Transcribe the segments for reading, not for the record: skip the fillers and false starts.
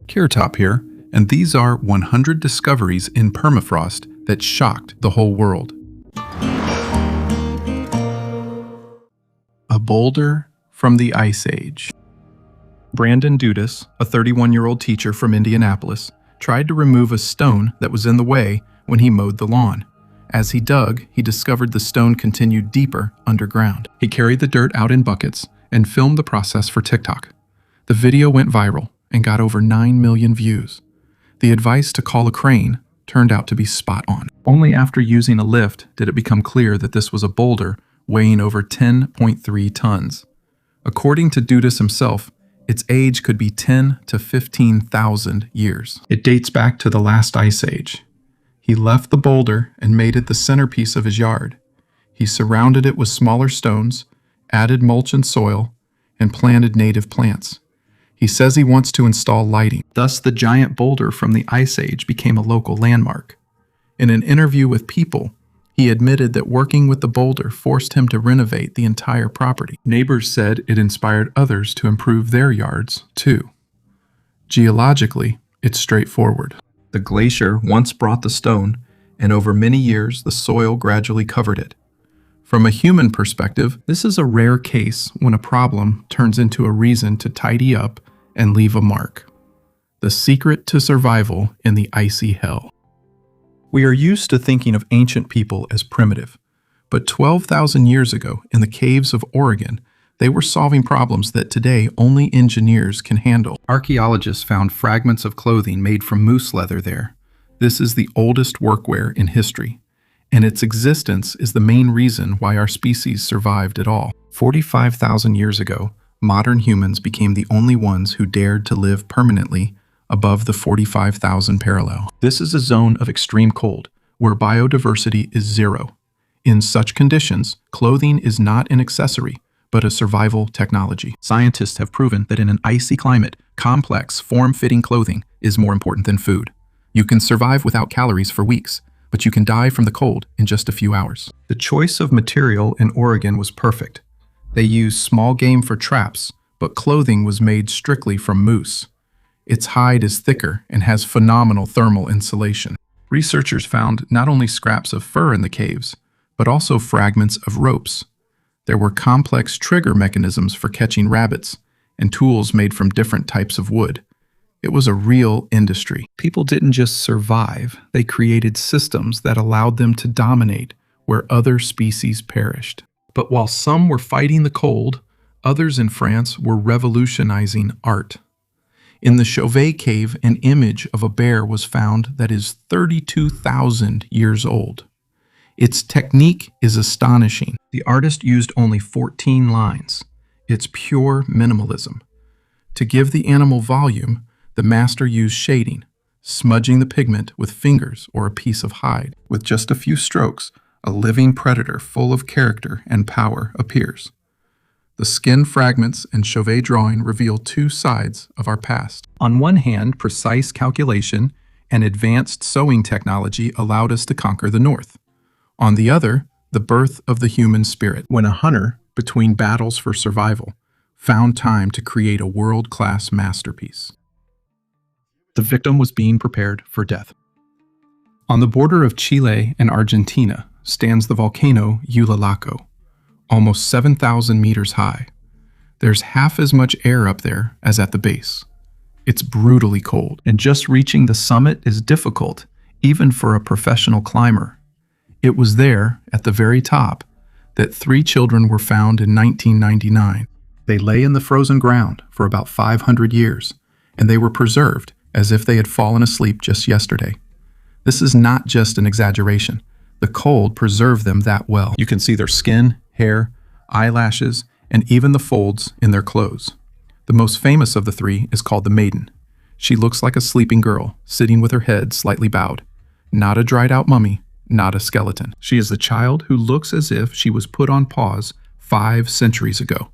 Top here, and these are 100 discoveries in permafrost that shocked the whole world. A boulder from the Ice Age. Brandon Dudas, a 31-year-old teacher from Indianapolis, tried to remove a stone that was in the way when he mowed the lawn. As he dug, he discovered the stone continued deeper underground. He carried the dirt out in buckets and filmed the process for TikTok. The video went viral and got over 9 million views. The advice to call a crane turned out to be spot on. Only after using a lift did it become clear that this was a boulder weighing over 10.3 tons. According to Dudas himself, its age could be 10 to 15,000 years. It dates back to the last ice age. He left the boulder and made it the centerpiece of his yard. He surrounded it with smaller stones, added mulch and soil, and planted native plants. He says he wants to install lighting. Thus, the giant boulder from the Ice Age became a local landmark. In an interview with People, he admitted that working with the boulder forced him to renovate the entire property. Neighbors said it inspired others to improve their yards, too. Geologically, it's straightforward. The glacier once brought the stone, and over many years, the soil gradually covered it. From a human perspective, this is a rare case when a problem turns into a reason to tidy up and leave a mark. The secret to survival in the icy hell. We are used to thinking of ancient people as primitive, but 12,000 years ago in the caves of Oregon, they were solving problems that today only engineers can handle. Archaeologists found fragments of clothing made from moose leather there. This is the oldest workwear in history, and its existence is the main reason why our species survived at all. 45,000 years ago, modern humans became the only ones who dared to live permanently above the 45,000 parallel. This is a zone of extreme cold, where biodiversity is zero. In such conditions, clothing is not an accessory, but a survival technology. Scientists have proven that in an icy climate, complex, form-fitting clothing is more important than food. You can survive without calories for weeks, but you can die from the cold in just a few hours. The choice of material in Oregon was perfect. They used small game for traps, but clothing was made strictly from moose. Its hide is thicker and has phenomenal thermal insulation. Researchers found not only scraps of fur in the caves, but also fragments of ropes. There were complex trigger mechanisms for catching rabbits and tools made from different types of wood. It was a real industry. People didn't just survive, they created systems that allowed them to dominate where other species perished. But while some were fighting the cold, others in France were revolutionizing art. In the Chauvet cave, an image of a bear was found that is 32,000 years old. Its technique is astonishing. The artist used only 14 lines. It's pure minimalism. To give the animal volume, the master used shading, smudging the pigment with fingers or a piece of hide. With just a few strokes, a living predator full of character and power appears. The skin fragments and Chauvet drawing reveal two sides of our past. On one hand, precise calculation and advanced sewing technology allowed us to conquer the North. On the other, the birth of the human spirit, when a hunter, between battles for survival, found time to create a world-class masterpiece. The victim was being prepared for death. On the border of Chile and Argentina stands the volcano Llullaillaco, almost 7,000 meters high. There's half as much air up there as at the base. It's brutally cold, and just reaching the summit is difficult, even for a professional climber. It was there, at the very top, that 3 children were found in 1999. They lay in the frozen ground for about 500 years, and they were preserved as if they had fallen asleep just yesterday. This is not just an exaggeration. The cold preserved them that well. You can see their skin, hair, eyelashes, and even the folds in their clothes. The most famous of the 3 is called the Maiden. She looks like a sleeping girl, sitting with her head slightly bowed. Not a dried-out mummy, not a skeleton. She is the child who looks as if she was put on pause 5 centuries ago.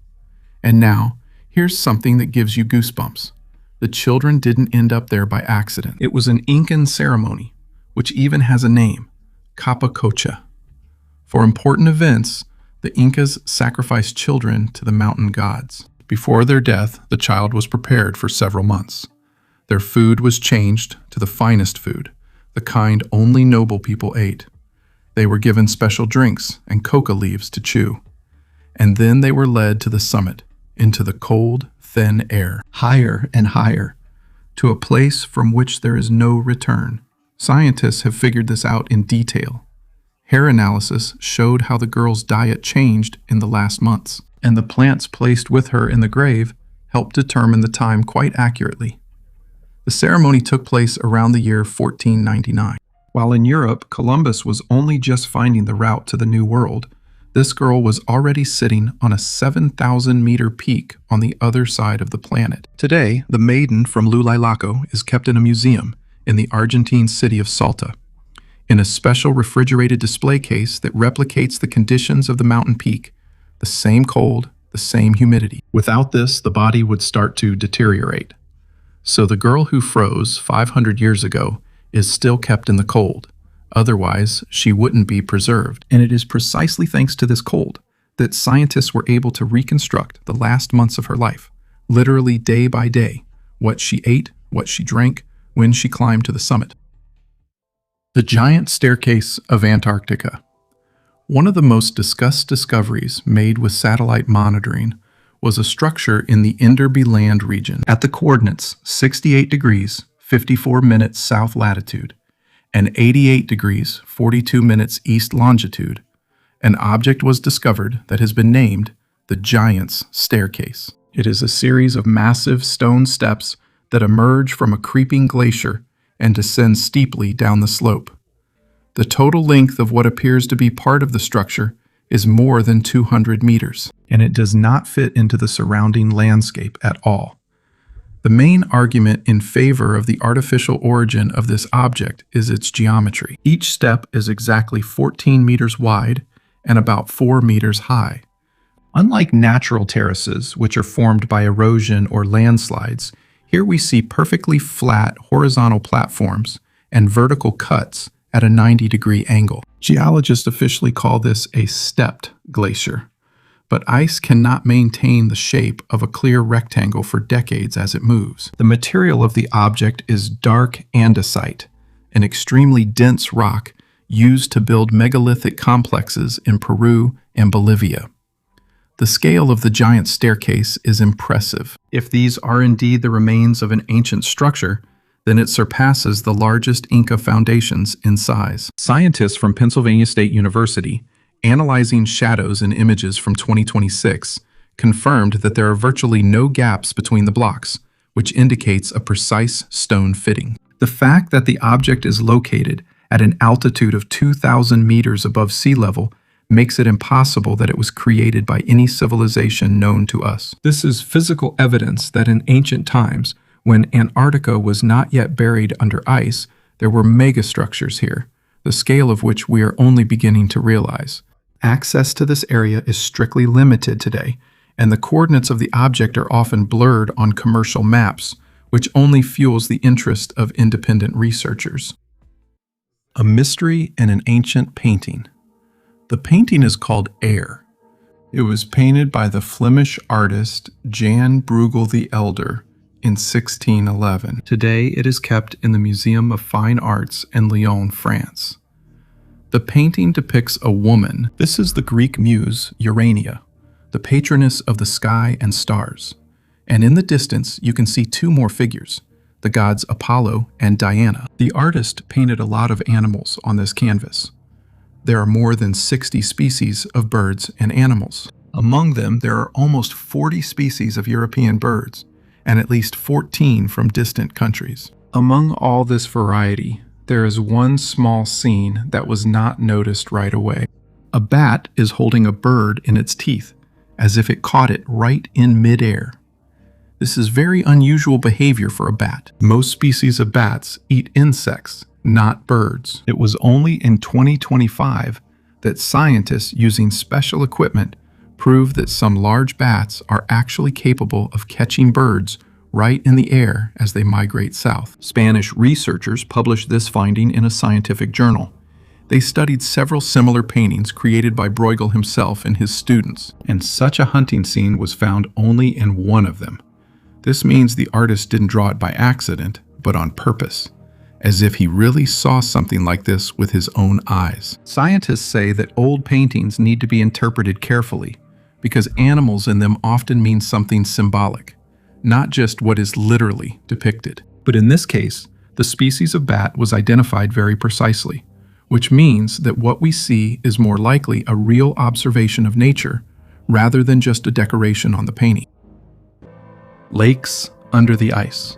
And now, here's something that gives you goosebumps. The children didn't end up there by accident. It was an Incan ceremony, which even has a name, Capacocha. For important events, the Incas sacrificed children to the mountain gods. Before their death, the child was prepared for several months. Their food was changed to the finest food, the kind only noble people ate. They were given special drinks and coca leaves to chew. And then they were led to the summit, into the cold, thin air, higher and higher, to a place from which there is no return. Scientists have figured this out in detail. Hair analysis showed how the girl's diet changed in the last months, and the plants placed with her in the grave helped determine the time quite accurately. The ceremony took place around the year 1499. While in Europe, Columbus was only just finding the route to the New World, this girl was already sitting on a 7,000-meter peak on the other side of the planet. Today, the maiden from Llullaillaco is kept in a museum in the Argentine city of Salta, in a special refrigerated display case that replicates the conditions of the mountain peak, the same cold, the same humidity. Without this, the body would start to deteriorate. So the girl who froze 500 years ago is still kept in the cold. Otherwise, she wouldn't be preserved. And it is precisely thanks to this cold that scientists were able to reconstruct the last months of her life, literally day by day, what she ate, what she drank, when she climbed to the summit. The giant staircase of Antarctica. One of the most discussed discoveries made with satellite monitoring was a structure in the Enderby Land region at the coordinates 68 degrees, 54 minutes south latitude, and 88 degrees, 42 minutes east longitude. An object was discovered that has been named the Giant's Staircase. It is a series of massive stone steps that emerge from a creeping glacier and descend steeply down the slope. The total length of what appears to be part of the structure is more than 200 meters, and it does not fit into the surrounding landscape at all. The main argument in favor of the artificial origin of this object is its geometry. Each step is exactly 14 meters wide and about 4 meters high. Unlike natural terraces, which are formed by erosion or landslides, here we see perfectly flat horizontal platforms and vertical cuts at a 90-degree angle. Geologists officially call this a stepped glacier. But ice cannot maintain the shape of a clear rectangle for decades as it moves. The material of the object is dark andesite, an extremely dense rock used to build megalithic complexes in Peru and Bolivia. The scale of the Giant Staircase is impressive. If these are indeed the remains of an ancient structure, then it surpasses the largest Inca foundations in size. Scientists from Pennsylvania State University, analyzing shadows and images from 2026, confirmed that there are virtually no gaps between the blocks, which indicates a precise stone fitting. The fact that the object is located at an altitude of 2,000 meters above sea level makes it impossible that it was created by any civilization known to us. This is physical evidence that in ancient times, when Antarctica was not yet buried under ice, there were megastructures here, the scale of which we are only beginning to realize. Access to this area is strictly limited today, and the coordinates of the object are often blurred on commercial maps, which only fuels the interest of independent researchers. A mystery in an ancient painting. The painting is called Air. It was painted by the Flemish artist Jan Bruegel the Elder in 1611. Today it is kept in the Museum of Fine Arts in Lyon, France. The painting depicts a woman. This is the Greek muse Urania, the patroness of the sky and stars. And in the distance, you can see two more figures, the gods Apollo and Diana. The artist painted a lot of animals on this canvas. There are more than 60 species of birds and animals. Among them, there are almost 40 species of European birds, and at least 14 from distant countries. Among all this variety, there is one small scene that was not noticed right away. A bat is holding a bird in its teeth, as if it caught it right in midair. This is very unusual behavior for a bat. Most species of bats eat insects, not birds. It was only in 2025 that scientists using special equipment proved that some large bats are actually capable of catching birds right in the air as they migrate south. Spanish researchers published this finding in a scientific journal. They studied several similar paintings created by Bruegel himself and his students, and such a hunting scene was found only in one of them. This means the artist didn't draw it by accident, but on purpose, as if he really saw something like this with his own eyes. Scientists say that old paintings need to be interpreted carefully, because animals in them often mean something symbolic, not just what is literally depicted. But in this case, the species of bat was identified very precisely, which means that what we see is more likely a real observation of nature rather than just a decoration on the painting. Lakes under the ice.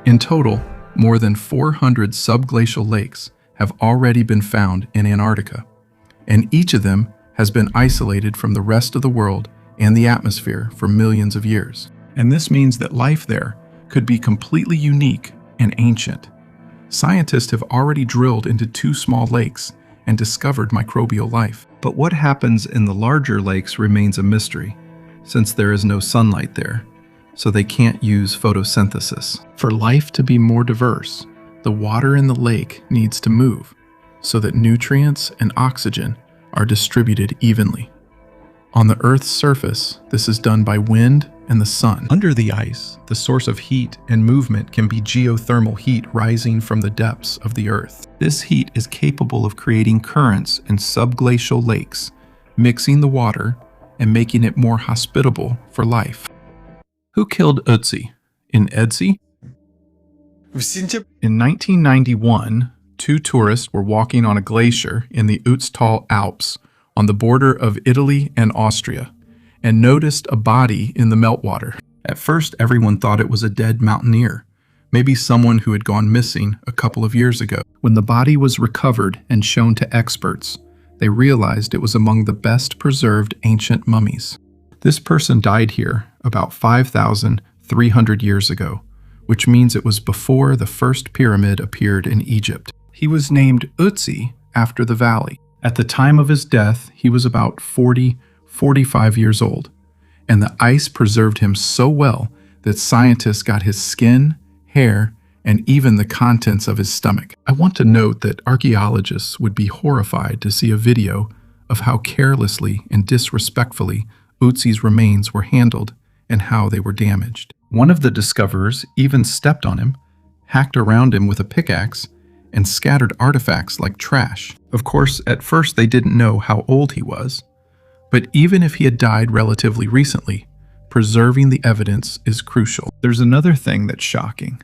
In total, more than 400 subglacial lakes have already been found in Antarctica, and each of them has been isolated from the rest of the world and the atmosphere for millions of years. And this means that life there could be completely unique and ancient. Scientists have already drilled into 2 small lakes and discovered microbial life. But what happens in the larger lakes remains a mystery, since there is no sunlight there, so they can't use photosynthesis. For life to be more diverse, the water in the lake needs to move so that nutrients and oxygen are distributed evenly. On the Earth's surface, this is done by wind and the sun. Under the ice, the source of heat and movement can be geothermal heat rising from the depths of the Earth. This heat is capable of creating currents in subglacial lakes, mixing the water and making it more hospitable for life. Who killed Ötzi? In Ötzi? In 1991, 2 tourists were walking on a glacier in the Ötztal Alps on the border of Italy and Austria, and noticed a body in the meltwater. At first, everyone thought it was a dead mountaineer, maybe someone who had gone missing a couple of years ago. When the body was recovered and shown to experts, they realized it was among the best preserved ancient mummies. This person died here about 5,300 years ago, which means it was before the first pyramid appeared in Egypt. He was named Ötzi after the valley. At the time of his death, he was about 45 years old, and the ice preserved him so well that scientists got his skin, hair, and even the contents of his stomach. I want to note that archaeologists would be horrified to see a video of how carelessly and disrespectfully Ötzi's remains were handled and how they were damaged. One of the discoverers even stepped on him, hacked around him with a pickaxe, and scattered artifacts like trash. Of course, at first they didn't know how old he was, but even if he had died relatively recently, preserving the evidence is crucial. There's another thing that's shocking.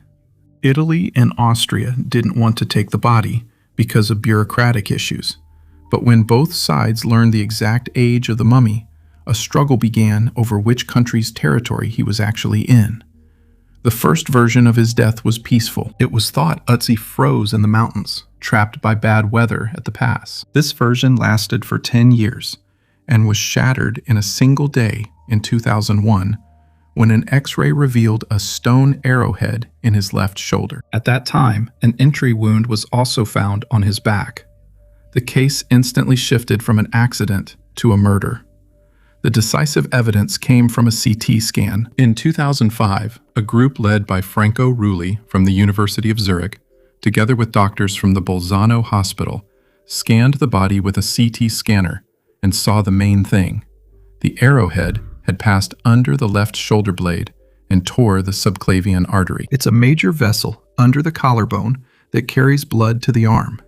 Italy and Austria didn't want to take the body because of bureaucratic issues, but when both sides learned the exact age of the mummy, a struggle began over which country's territory he was actually in. The first version of his death was peaceful. It was thought Ötzi froze in the mountains, trapped by bad weather at the pass. This version lasted for 10 years and was shattered in a single day in 2001 when an X-ray revealed a stone arrowhead in his left shoulder. At that time, an entry wound was also found on his back. The case instantly shifted from an accident to a murder. The decisive evidence came from a CT scan. In 2005, a group led by Franco Rulli from the University of Zurich, together with doctors from the Bolzano Hospital, scanned the body with a CT scanner and saw the main thing. The arrowhead had passed under the left shoulder blade and tore the subclavian artery. It's a major vessel under the collarbone that carries blood to the arm.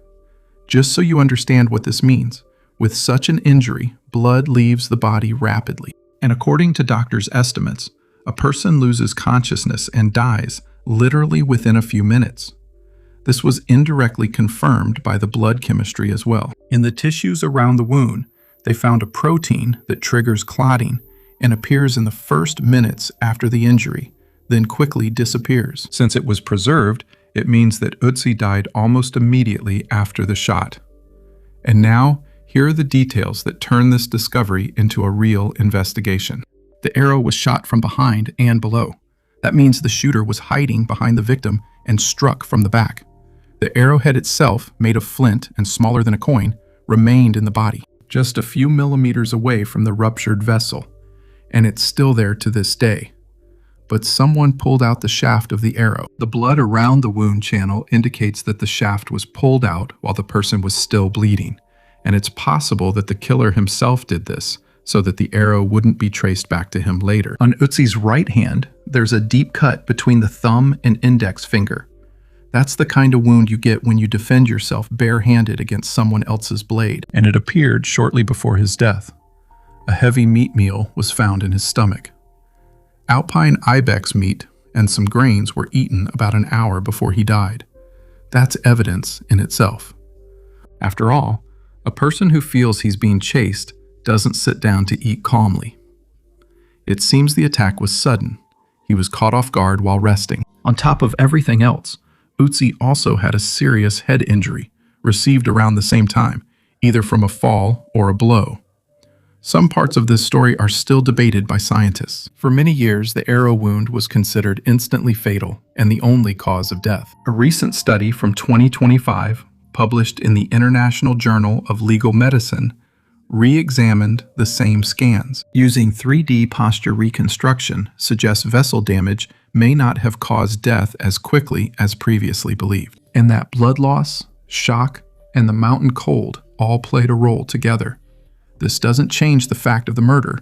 Just so you understand what this means, with such an injury, blood leaves the body rapidly. And according to doctors' estimates, a person loses consciousness and dies literally within a few minutes. This was indirectly confirmed by the blood chemistry as well. In the tissues around the wound, they found a protein that triggers clotting and appears in the first minutes after the injury, then quickly disappears. Since it was preserved, it means that Ötzi died almost immediately after the shot. And now, here are the details that turn this discovery into a real investigation. The arrow was shot from behind and below. That means the shooter was hiding behind the victim and struck from the back. The arrowhead itself, made of flint and smaller than a coin, remained in the body, just a few millimeters away from the ruptured vessel, and it's still there to this day. But someone pulled out the shaft of the arrow. The blood around the wound channel indicates that the shaft was pulled out while the person was still bleeding. And it's possible that the killer himself did this so that the arrow wouldn't be traced back to him later. On Ötzi's right hand, there's a deep cut between the thumb and index finger. That's the kind of wound you get when you defend yourself barehanded against someone else's blade. And it appeared shortly before his death. A heavy meat meal was found in his stomach. Alpine ibex meat and some grains were eaten about an hour before he died. That's evidence in itself. After all, a person who feels he's being chased doesn't sit down to eat calmly. It seems the attack was sudden. He was caught off guard while resting. On top of everything else, Ötzi also had a serious head injury, received around the same time, either from a fall or a blow. Some parts of this story are still debated by scientists. For many years, the arrow wound was considered instantly fatal and the only cause of death. A recent study from 2025, published in the International Journal of Legal Medicine, re-examined the same scans. Using 3D posture reconstruction suggests vessel damage may not have caused death as quickly as previously believed, and that blood loss, shock, and the mountain cold all played a role together. This doesn't change the fact of the murder,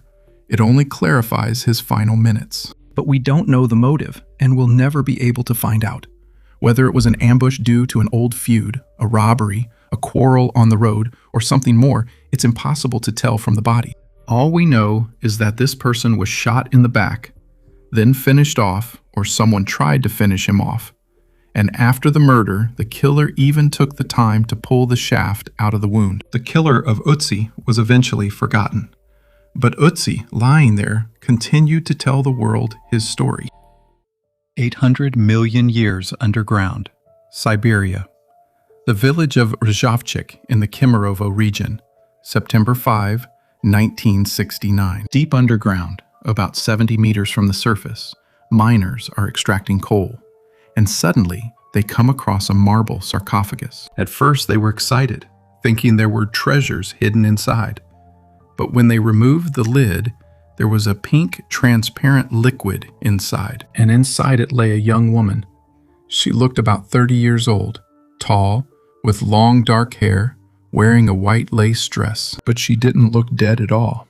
it only clarifies his final minutes. But we don't know the motive, and will never be able to find out. Whether it was an ambush due to an old feud, a robbery, a quarrel on the road, or something more, it's impossible to tell from the body. All we know is that this person was shot in the back, then finished off, or someone tried to finish him off. And after the murder, the killer even took the time to pull the shaft out of the wound. The killer of Ötzi was eventually forgotten. But Ötzi, lying there, continued to tell the world his story. 800 million years underground, Siberia. The village of Rzhavchik in the Kemerovo region, September 5, 1969. Deep underground, about 70 meters from the surface, miners are extracting coal. And suddenly, they come across a marble sarcophagus. At first, they were excited, thinking there were treasures hidden inside. But when they removed the lid, there was a pink, transparent liquid inside. And inside it lay a young woman. She looked about 30 years old, tall, with long dark hair, wearing a white lace dress. But she didn't look dead at all.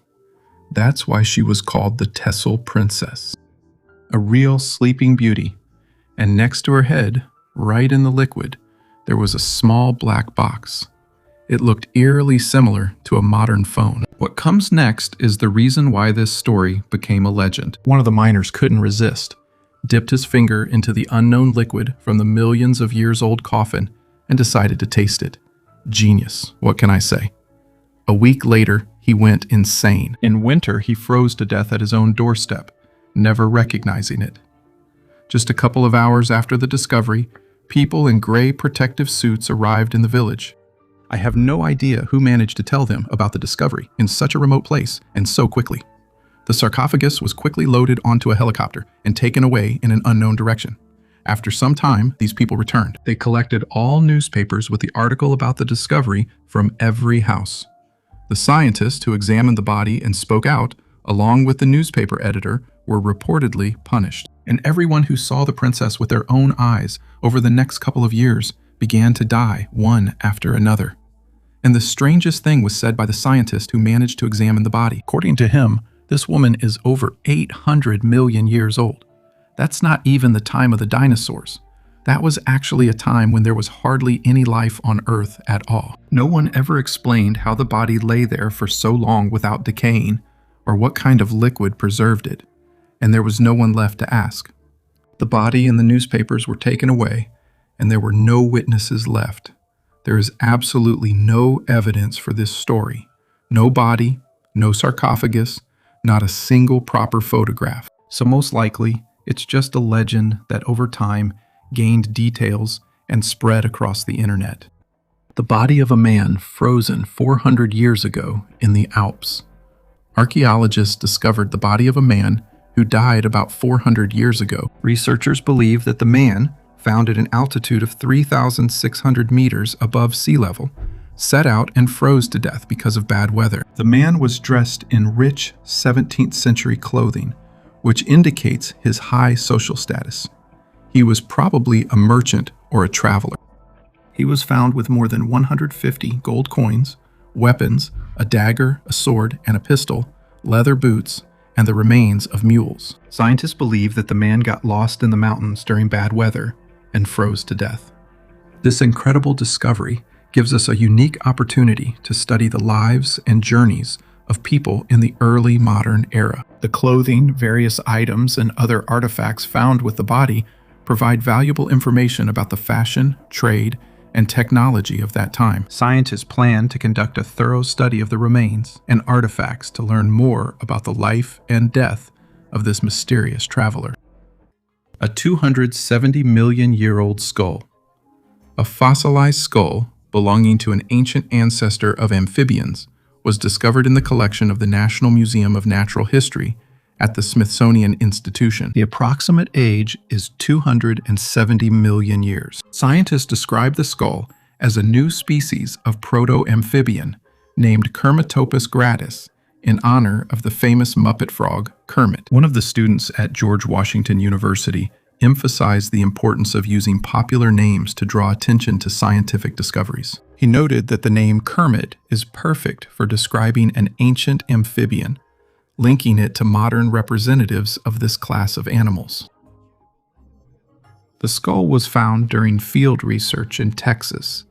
That's why she was called the Tessel Princess. A real sleeping beauty. And next to her head, right in the liquid, there was a small black box. It looked eerily similar to a modern phone. What comes next is the reason why this story became a legend. One of the miners couldn't resist, dipped his finger into the unknown liquid from the millions of years old coffin, and decided to taste it. Genius, what can I say? A week later, he went insane. In winter, he froze to death at his own doorstep, never recognizing it. Just a couple of hours after the discovery, people in gray protective suits arrived in the village. I have no idea who managed to tell them about the discovery in such a remote place and so quickly. The sarcophagus was quickly loaded onto a helicopter and taken away in an unknown direction. After some time, these people returned. They collected all newspapers with the article about the discovery from every house. The scientists who examined the body and spoke out, along with the newspaper editor, were reportedly punished. And everyone who saw the princess with their own eyes over the next couple of years began to die one after another. And the strangest thing was said by the scientist who managed to examine the body. According to him, this woman is over 800 million years old. That's not even the time of the dinosaurs. That was actually a time when there was hardly any life on Earth at all. No one ever explained how the body lay there for so long without decaying, or what kind of liquid preserved it. And there was no one left to ask. The body and the newspapers were taken away, and there were no witnesses left. There is absolutely no evidence for this story. No body, no sarcophagus, not a single proper photograph. So most likely, it's just a legend that over time gained details and spread across the internet. The body of a man frozen 400 years ago in the Alps. Archaeologists discovered the body of a man who died about 400 years ago. Researchers believe that the man, found at an altitude of 3,600 meters above sea level, set out and froze to death because of bad weather. The man was dressed in rich 17th century clothing, which indicates his high social status. He was probably a merchant or a traveler. He was found with more than 150 gold coins, weapons, a dagger, a sword, and a pistol, leather boots, and the remains of mules. Scientists believe that the man got lost in the mountains during bad weather and froze to death. This incredible discovery gives us a unique opportunity to study the lives and journeys of people in the early modern era. The clothing, various items, and other artifacts found with the body provide valuable information about the fashion, trade, and technology of that time. Scientists plan to conduct a thorough study of the remains and artifacts to learn more about the life and death of this mysterious traveler. A 270 million year old skull. A fossilized skull belonging to an ancient ancestor of amphibians was discovered in the collection of the National Museum of Natural History at the Smithsonian Institution. The approximate age is 270 million years. Scientists describe the skull as a new species of proto-amphibian named Kermitopus gratis in honor of the famous Muppet frog, Kermit. One of the students at George Washington University emphasized the importance of using popular names to draw attention to scientific discoveries. He noted that the name Kermit is perfect for describing an ancient amphibian, linking it to modern representatives of this class of animals. The skull was found during field research in Texas,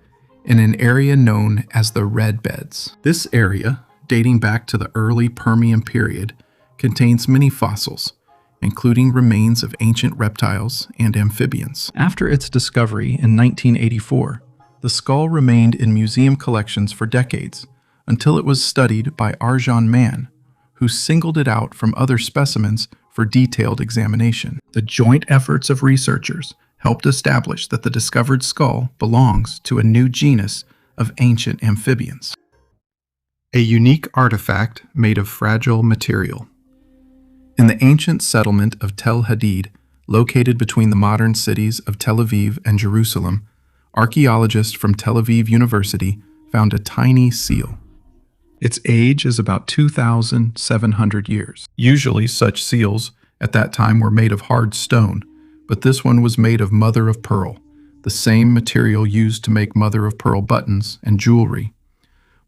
in an area known as the Red Beds. This area, dating back to the early Permian period, contains many fossils, including remains of ancient reptiles and amphibians. After its discovery in 1984, the skull remained in museum collections for decades, until it was studied by Arjan Mann, who singled it out from other specimens for detailed examination. The joint efforts of researchers helped establish that the discovered skull belongs to a new genus of ancient amphibians. A unique artifact made of fragile material. In the ancient settlement of Tel Hadid, located between the modern cities of Tel Aviv and Jerusalem, archaeologists from Tel Aviv University found a tiny seal. Its age is about 2,700 years. Usually such seals at that time were made of hard stone, but this one was made of mother of pearl, the same material used to make mother of pearl buttons and jewelry.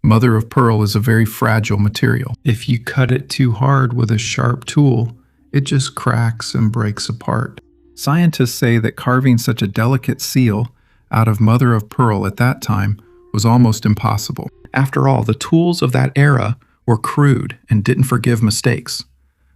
Mother of pearl is a very fragile material. If you cut it too hard with a sharp tool, it just cracks and breaks apart. Scientists say that carving such a delicate seal out of mother of pearl at that time was almost impossible. After all, the tools of that era were crude and didn't forgive mistakes.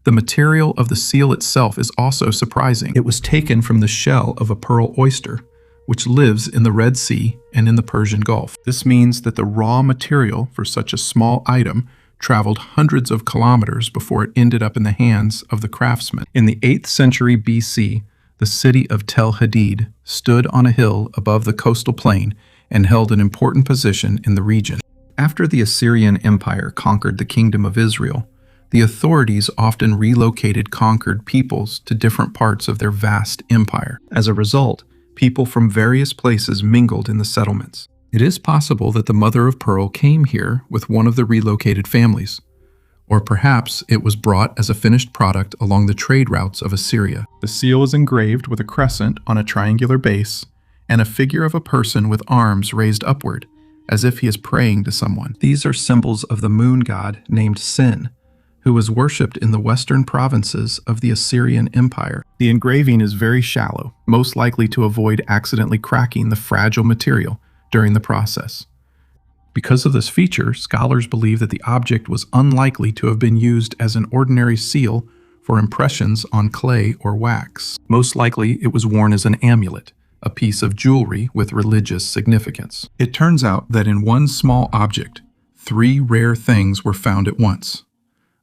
The material of the seal itself is also surprising. It was taken from the shell of a pearl oyster, which lives in the Red Sea and in the Persian Gulf. This means that the raw material for such a small item traveled hundreds of kilometers before it ended up in the hands of the craftsman. In the 8th century BC, the city of Tel Hadid stood on a hill above the coastal plain and held an important position in the region. After the Assyrian Empire conquered the Kingdom of Israel, the authorities often relocated conquered peoples to different parts of their vast empire. As a result, people from various places mingled in the settlements. It is possible that the mother of pearl came here with one of the relocated families, or perhaps it was brought as a finished product along the trade routes of Assyria. The seal is engraved with a crescent on a triangular base and a figure of a person with arms raised upward, as if he is praying to someone. These are symbols of the moon god named Sin, who was worshipped in the western provinces of the Assyrian Empire. The engraving is very shallow, most likely to avoid accidentally cracking the fragile material during the process. Because of this feature, scholars believe that the object was unlikely to have been used as an ordinary seal for impressions on clay or wax. Most likely, it was worn as an amulet, a piece of jewelry with religious significance. It turns out that in one small object, 3 rare things were found at once: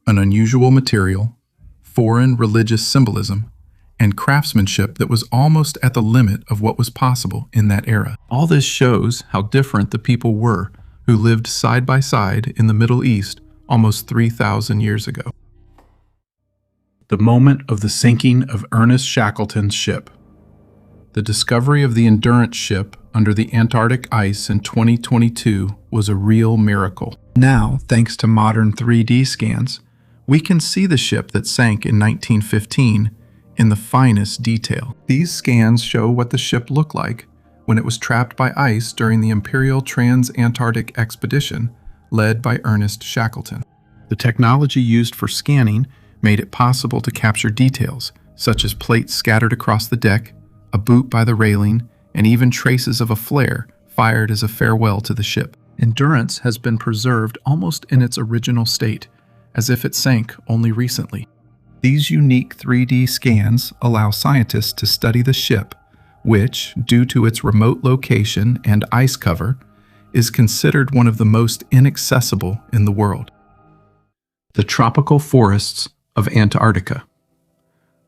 an unusual material, foreign religious symbolism, and craftsmanship that was almost at the limit of what was possible in that era. All this shows how different the people were who lived side by side in the Middle East almost 3,000 years ago. The moment of the sinking of Ernest Shackleton's ship. The discovery of the Endurance ship under the Antarctic ice in 2022 was a real miracle. Now, thanks to modern 3D scans, we can see the ship that sank in 1915 in the finest detail. These scans show what the ship looked like when it was trapped by ice during the Imperial Trans-Antarctic Expedition led by Ernest Shackleton. The technology used for scanning made it possible to capture details such as plates scattered across the deck, a boot by the railing, and even traces of a flare fired as a farewell to the ship. Endurance has been preserved almost in its original state, as if it sank only recently. These unique 3D scans allow scientists to study the ship, which, due to its remote location and ice cover, is considered one of the most inaccessible in the world. The tropical forests of Antarctica.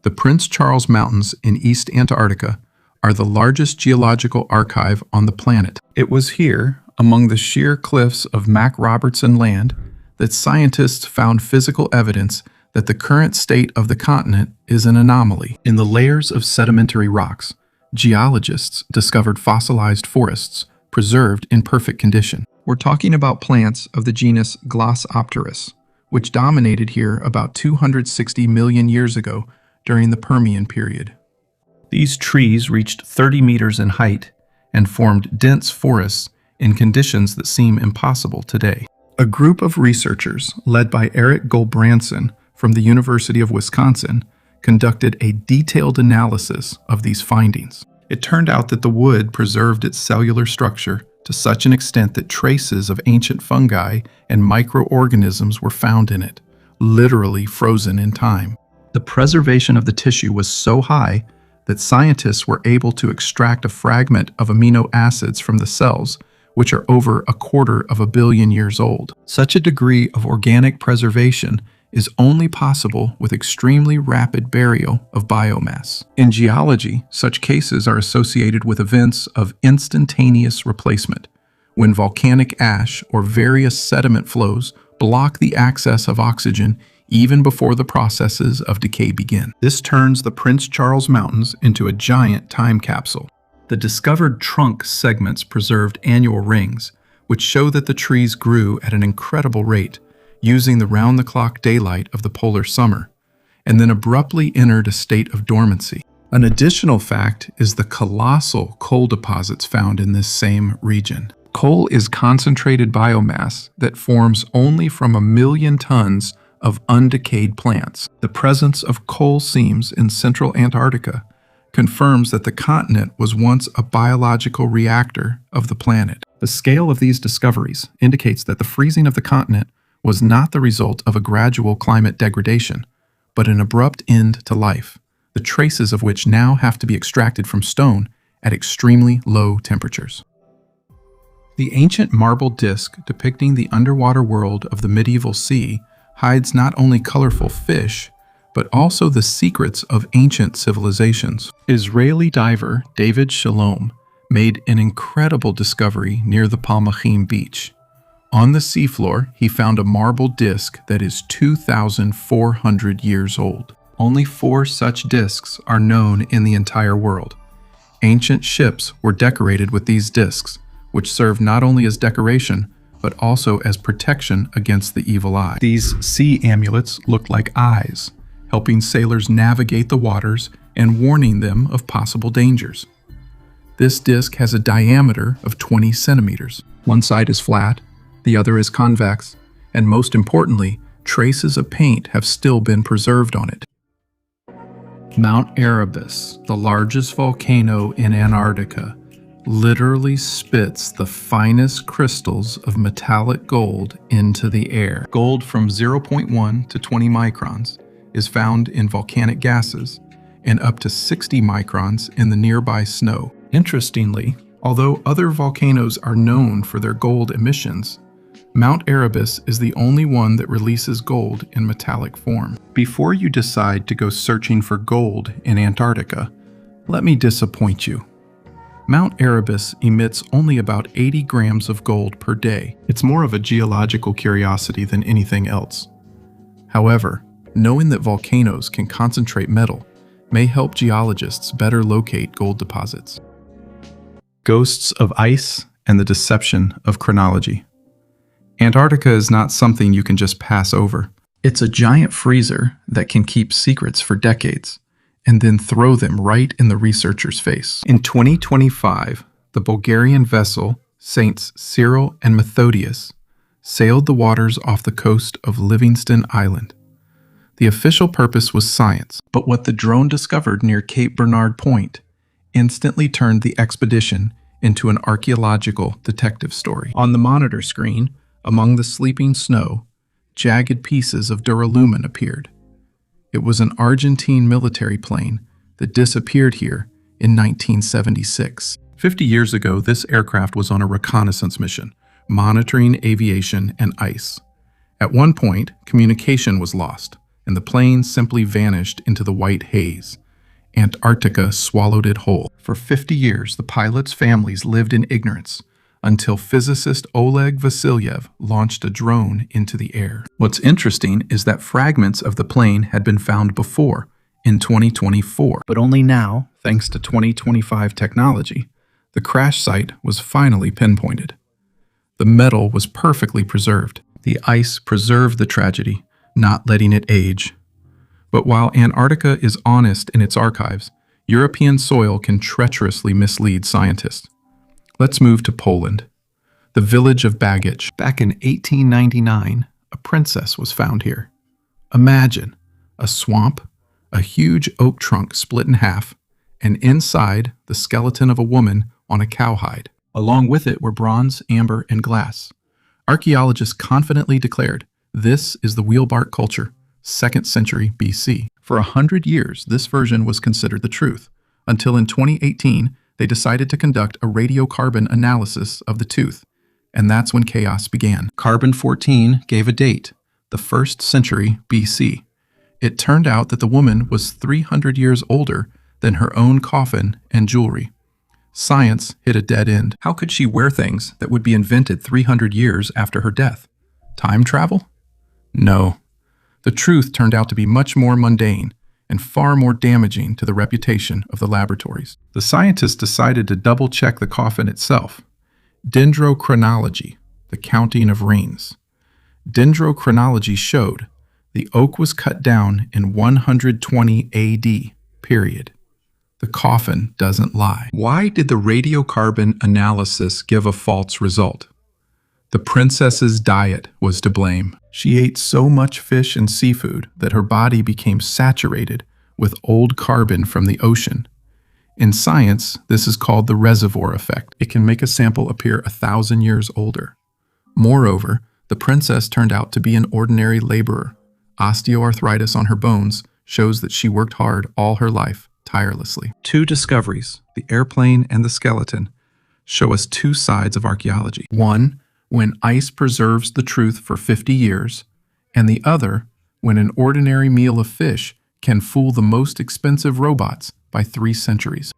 The Prince Charles Mountains in East Antarctica are the largest geological archive on the planet. It was here, among the sheer cliffs of Mac Robertson Land, that scientists found physical evidence that the current state of the continent is an anomaly. In the layers of sedimentary rocks, geologists discovered fossilized forests preserved in perfect condition. We're talking about plants of the genus Glossopteris, which dominated here about 260 million years ago during the Permian period. These trees reached 30 meters in height and formed dense forests in conditions that seem impossible today. A group of researchers, led by Eric Gulbranson from the University of Wisconsin, conducted a detailed analysis of these findings. It turned out that the wood preserved its cellular structure to such an extent that traces of ancient fungi and microorganisms were found in it, literally frozen in time. The preservation of the tissue was so high that scientists were able to extract a fragment of amino acids from the cells, which are over 250 million years old. Such a degree of organic preservation is only possible with extremely rapid burial of biomass. In geology, such cases are associated with events of instantaneous replacement, when volcanic ash or various sediment flows block the access of oxygen even before the processes of decay begin. This turns the Prince Charles Mountains into a giant time capsule. The discovered trunk segments preserved annual rings, which show that the trees grew at an incredible rate, using the round-the-clock daylight of the polar summer, and then abruptly entered a state of dormancy. An additional fact is the colossal coal deposits found in this same region. Coal is concentrated biomass that forms only from 1 million tons of undecayed plants. The presence of coal seams in central Antarctica confirms that the continent was once a biological reactor of the planet. The scale of these discoveries indicates that the freezing of the continent was not the result of a gradual climate degradation, but an abrupt end to life, the traces of which now have to be extracted from stone at extremely low temperatures. The ancient marble disc depicting the underwater world of the medieval sea hides not only colorful fish, but also the secrets of ancient civilizations. Israeli diver David Shalom made an incredible discovery near the Palmachim beach. On the seafloor, he found a marble disc that is 2,400 years old. Only 4 such discs are known in the entire world. Ancient ships were decorated with these discs, which served not only as decoration, but also as protection against the evil eye. These sea amulets looked like eyes, helping sailors navigate the waters and warning them of possible dangers. This disc has a diameter of 20 centimeters. One side is flat, the other is convex, and most importantly, traces of paint have still been preserved on it. Mount Erebus, the largest volcano in Antarctica, literally spits the finest crystals of metallic gold into the air. Gold from 0.1 to 20 microns is found in volcanic gases and up to 60 microns in the nearby snow. Interestingly, although other volcanoes are known for their gold emissions, Mount Erebus is the only one that releases gold in metallic form. Before you decide to go searching for gold in Antarctica, let me disappoint you. Mount Erebus emits only about 80 grams of gold per day. It's more of a geological curiosity than anything else. However, knowing that volcanoes can concentrate metal may help geologists better locate gold deposits. Ghosts of ice and the deception of chronology. Antarctica is not something you can just pass over. It's a giant freezer that can keep secrets for decades, and then throw them right in the researcher's face. In 2025, the Bulgarian vessel Saints Cyril and Methodius sailed the waters off the coast of Livingston Island. The official purpose was science, but what the drone discovered near Cape Bernard Point instantly turned the expedition into an archaeological detective story. On the monitor screen, among the sleeping snow, jagged pieces of duralumin appeared. It was an Argentine military plane that disappeared here in 1976. 50 years ago, this aircraft was on a reconnaissance mission, monitoring aviation and ice. At one point, communication was lost, and the plane simply vanished into the white haze. Antarctica swallowed it whole. For 50 years, the pilots' families lived in ignorance until physicist Oleg Vasilyev launched a drone into the air. What's interesting is that fragments of the plane had been found before, in 2024. But only now, thanks to 2025 technology, the crash site was finally pinpointed. The metal was perfectly preserved. The ice preserved the tragedy, not letting it age. But while Antarctica is honest in its archives, European soil can treacherously mislead scientists. Let's move to Poland. The village of Baggage. Back in 1899, a princess was found here. Imagine a swamp, a huge oak trunk split in half, and inside the skeleton of a woman on a cowhide. Along with it were bronze, amber, and glass. Archaeologists confidently declared, this is the wheelbark culture, 2nd century BC. For 100 years, this version was considered the truth, until in 2018, they decided to conduct a radiocarbon analysis of the tooth, and that's when chaos began. Carbon-14 gave a date, the 1st century BC. It turned out that the woman was 300 years older than her own coffin and jewelry. Science hit a dead end. How could she wear things that would be invented 300 years after her death? Time travel? No. The truth turned out to be much more mundane and far more damaging to the reputation of the laboratories. The scientists decided to double-check the coffin itself. Dendrochronology, the counting of rings. Dendrochronology showed the oak was cut down in 120 AD, period. The coffin doesn't lie. Why did the radiocarbon analysis give a false result? The princess's diet was to blame. She ate so much fish and seafood that her body became saturated with old carbon from the ocean. In science, this is called the reservoir effect. It can make a sample appear 1,000 years older. Moreover, the princess turned out to be an ordinary laborer. Osteoarthritis on her bones shows that she worked hard all her life, tirelessly. Two discoveries, the airplane and the skeleton, show us two sides of archaeology. One, when ice preserves the truth for 50 years, and the other, when an ordinary meal of fish can fool the most expensive robots by 3 centuries.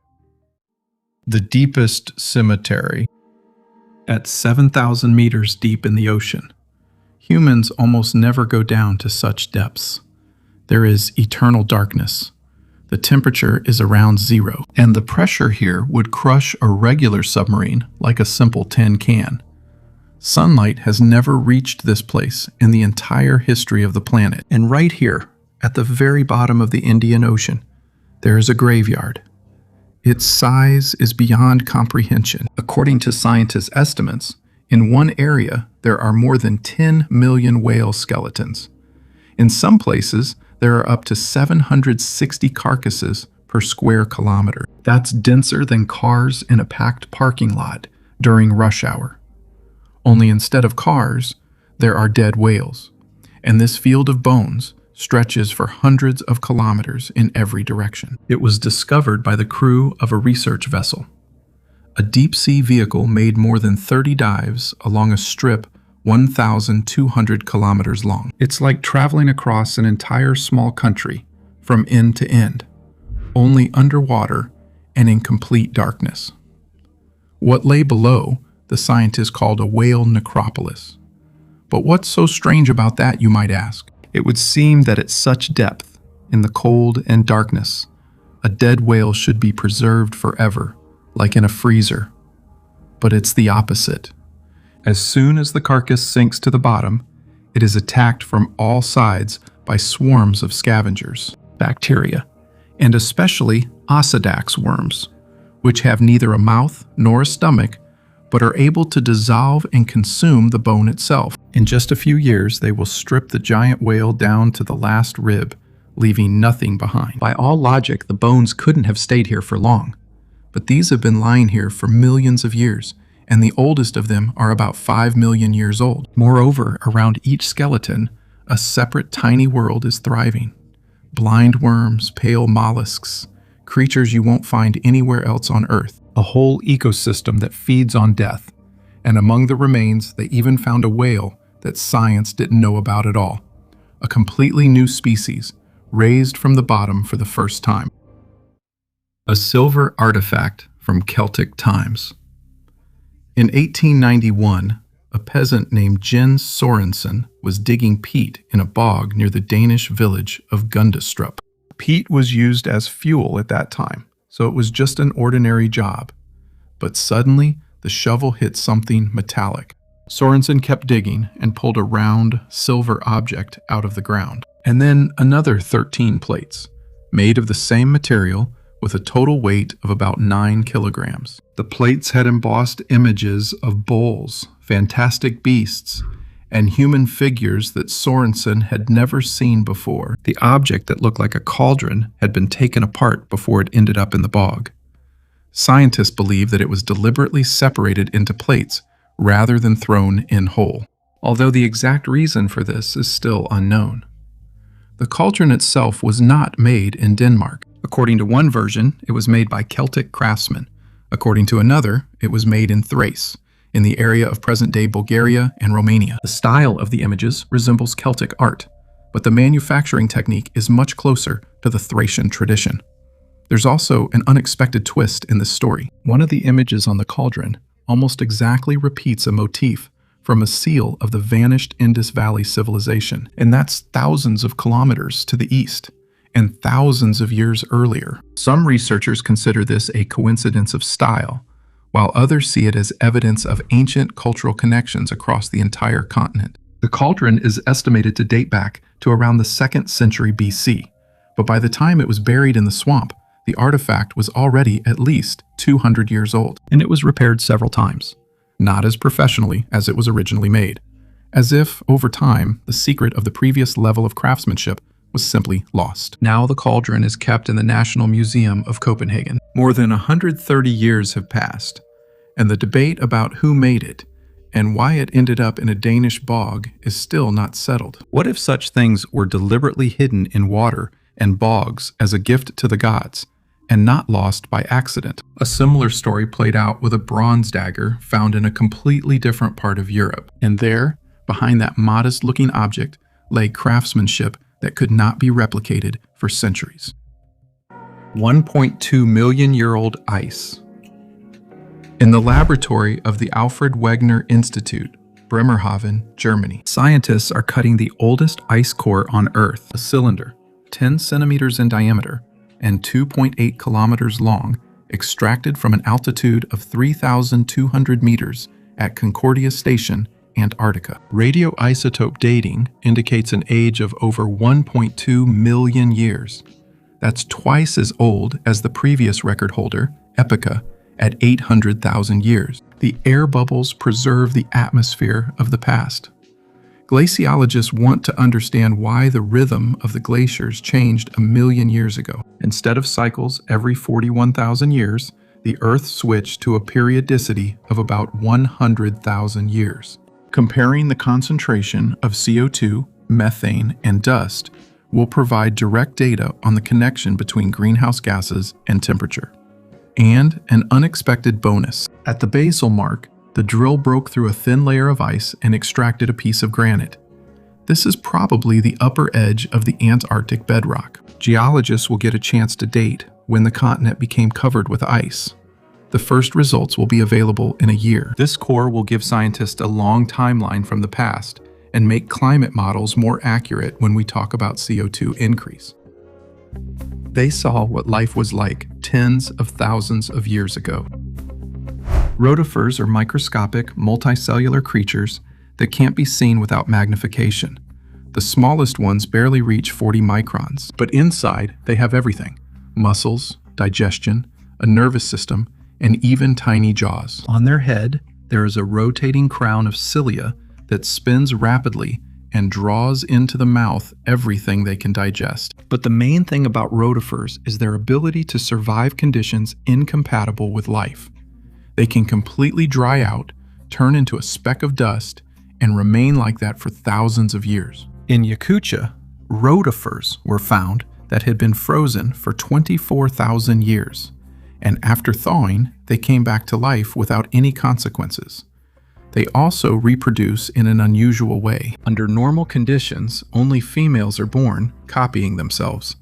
The deepest cemetery, at 7,000 meters deep in the ocean. Humans almost never go down to such depths. There is eternal darkness. The temperature is around 0, and the pressure here would crush a regular submarine like a simple tin can. Sunlight has never reached this place in the entire history of the planet. And right here, at the very bottom of the Indian Ocean, there is a graveyard. Its size is beyond comprehension. According to scientists' estimates, in one area, there are more than 10 million whale skeletons. In some places, there are up to 760 carcasses per square kilometer. That's denser than cars in a packed parking lot during rush hour. Only instead of cars, there are dead whales, and this field of bones stretches for hundreds of kilometers in every direction. It was discovered by the crew of a research vessel. A deep-sea vehicle made more than 30 dives along a strip 1,200 kilometers long. It's like traveling across an entire small country from end to end, only underwater and in complete darkness. What lay below, the scientists called a whale necropolis. But what's so strange about that, you might ask? It would seem that at such depth, in the cold and darkness, a dead whale should be preserved forever, like in a freezer. But it's the opposite. As soon as the carcass sinks to the bottom, it is attacked from all sides by swarms of scavengers, bacteria, and especially Osedax worms, which have neither a mouth nor a stomach, but are able to dissolve and consume the bone itself. In just a few years, they will strip the giant whale down to the last rib, leaving nothing behind. By all logic, the bones couldn't have stayed here for long, but these have been lying here for millions of years, and the oldest of them are about 5 million years old. Moreover, around each skeleton, a separate tiny world is thriving. Blind worms, pale mollusks, creatures you won't find anywhere else on Earth. A whole ecosystem that feeds on death. And among the remains, they even found a whale that science didn't know about at all. A completely new species, raised from the bottom for the first time. A silver artifact from Celtic times. In 1891, a peasant named Jens Sorensen was digging peat in a bog near the Danish village of Gundestrup. Peat was used as fuel at that time, so it was just an ordinary job. But suddenly, the shovel hit something metallic. Sorensen kept digging and pulled a round, silver object out of the ground. And then another 13 plates, made of the same material, with a total weight of about 9 kilograms. The plates had embossed images of bulls, fantastic beasts, and human figures that Sorensen had never seen before. The object that looked like a cauldron had been taken apart before it ended up in the bog. Scientists believe that it was deliberately separated into plates rather than thrown in whole, although the exact reason for this is still unknown. The cauldron itself was not made in Denmark. According to one version, it was made by Celtic craftsmen. According to another, it was made in Thrace, in the area of present-day Bulgaria and Romania. The style of the images resembles Celtic art, but the manufacturing technique is much closer to the Thracian tradition. There's also an unexpected twist in this story. One of the images on the cauldron almost exactly repeats a motif from a seal of the vanished Indus Valley civilization, and that's thousands of kilometers to the east, and thousands of years earlier. Some researchers consider this a coincidence of style, while others see it as evidence of ancient cultural connections across the entire continent. The cauldron is estimated to date back to around the 2nd century BC, but by the time it was buried in the swamp, the artifact was already at least 200 years old, and it was repaired several times, not as professionally as it was originally made, as if, over time, the secret of the previous level of craftsmanship was simply lost. Now the cauldron is kept in the National Museum of Copenhagen. More than 130 years have passed, and the debate about who made it and why it ended up in a Danish bog is still not settled. What if such things were deliberately hidden in water and bogs as a gift to the gods, and not lost by accident? A similar story played out with a bronze dagger found in a completely different part of Europe. And there, behind that modest-looking object, lay craftsmanship that could not be replicated for centuries. 1.2 million-year-old ice. In the laboratory of the Alfred Wegener Institute, Bremerhaven, Germany, scientists are cutting the oldest ice core on Earth, a cylinder 10 centimeters in diameter and 2.8 kilometers long, extracted from an altitude of 3,200 meters at Concordia Station, Antarctica. Radioisotope dating indicates an age of over 1.2 million years. That's twice as old as the previous record holder, Epica, at 800,000 years. The air bubbles preserve the atmosphere of the past. Glaciologists want to understand why the rhythm of the glaciers changed a million years ago. Instead of cycles every 41,000 years, the Earth switched to a periodicity of about 100,000 years. Comparing the concentration of CO2, methane, and dust will provide direct data on the connection between greenhouse gases and temperature. And an unexpected bonus. At the basal mark, the drill broke through a thin layer of ice and extracted a piece of granite. This is probably the upper edge of the Antarctic bedrock. Geologists will get a chance to date when the continent became covered with ice. The first results will be available in a year. This core will give scientists a long timeline from the past and make climate models more accurate when we talk about CO2 increase. They saw what life was like tens of thousands of years ago. Rotifers are microscopic, multicellular creatures that can't be seen without magnification. The smallest ones barely reach 40 microns, but inside they have everything: muscles, digestion, a nervous system, and even tiny jaws. On their head, There is a rotating crown of cilia that spins rapidly and draws into the mouth everything they can digest. But the main thing about rotifers is their ability to survive conditions incompatible with life. They can completely dry out, turn into a speck of dust, and remain like that for thousands of years. In Yakutia, rotifers were found that had been frozen for 24,000 years, and after thawing, they came back to life without any consequences. They also reproduce in an unusual way. Under normal conditions, only females are born, copying themselves.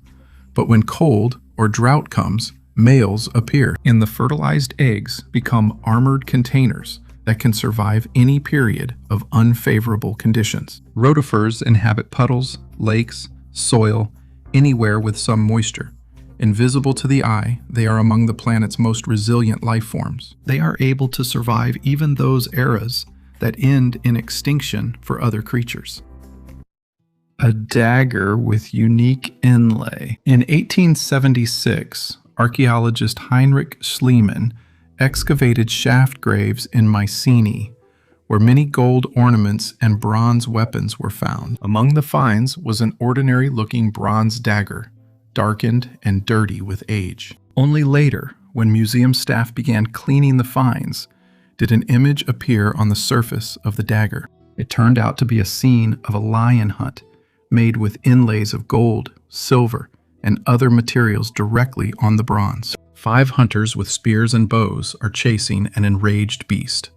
But when cold or drought comes, males appear, and the fertilized eggs become armored containers that can survive any period of unfavorable conditions. Rotifers inhabit puddles, lakes, soil, anywhere with some moisture. Invisible to the eye, they are among the planet's most resilient life forms. They are able to survive even those eras that end in extinction for other creatures. A dagger with unique inlay. In 1876, archaeologist Heinrich Schliemann excavated shaft graves in Mycenae, where many gold ornaments and bronze weapons were found. Among the finds was an ordinary-looking bronze dagger, darkened and dirty with age. Only later, when museum staff began cleaning the finds, did an image appear on the surface of the dagger. It turned out to be a scene of a lion hunt, made with inlays of gold, silver, and other materials directly on the bronze. 5 hunters with spears and bows are chasing an enraged beast,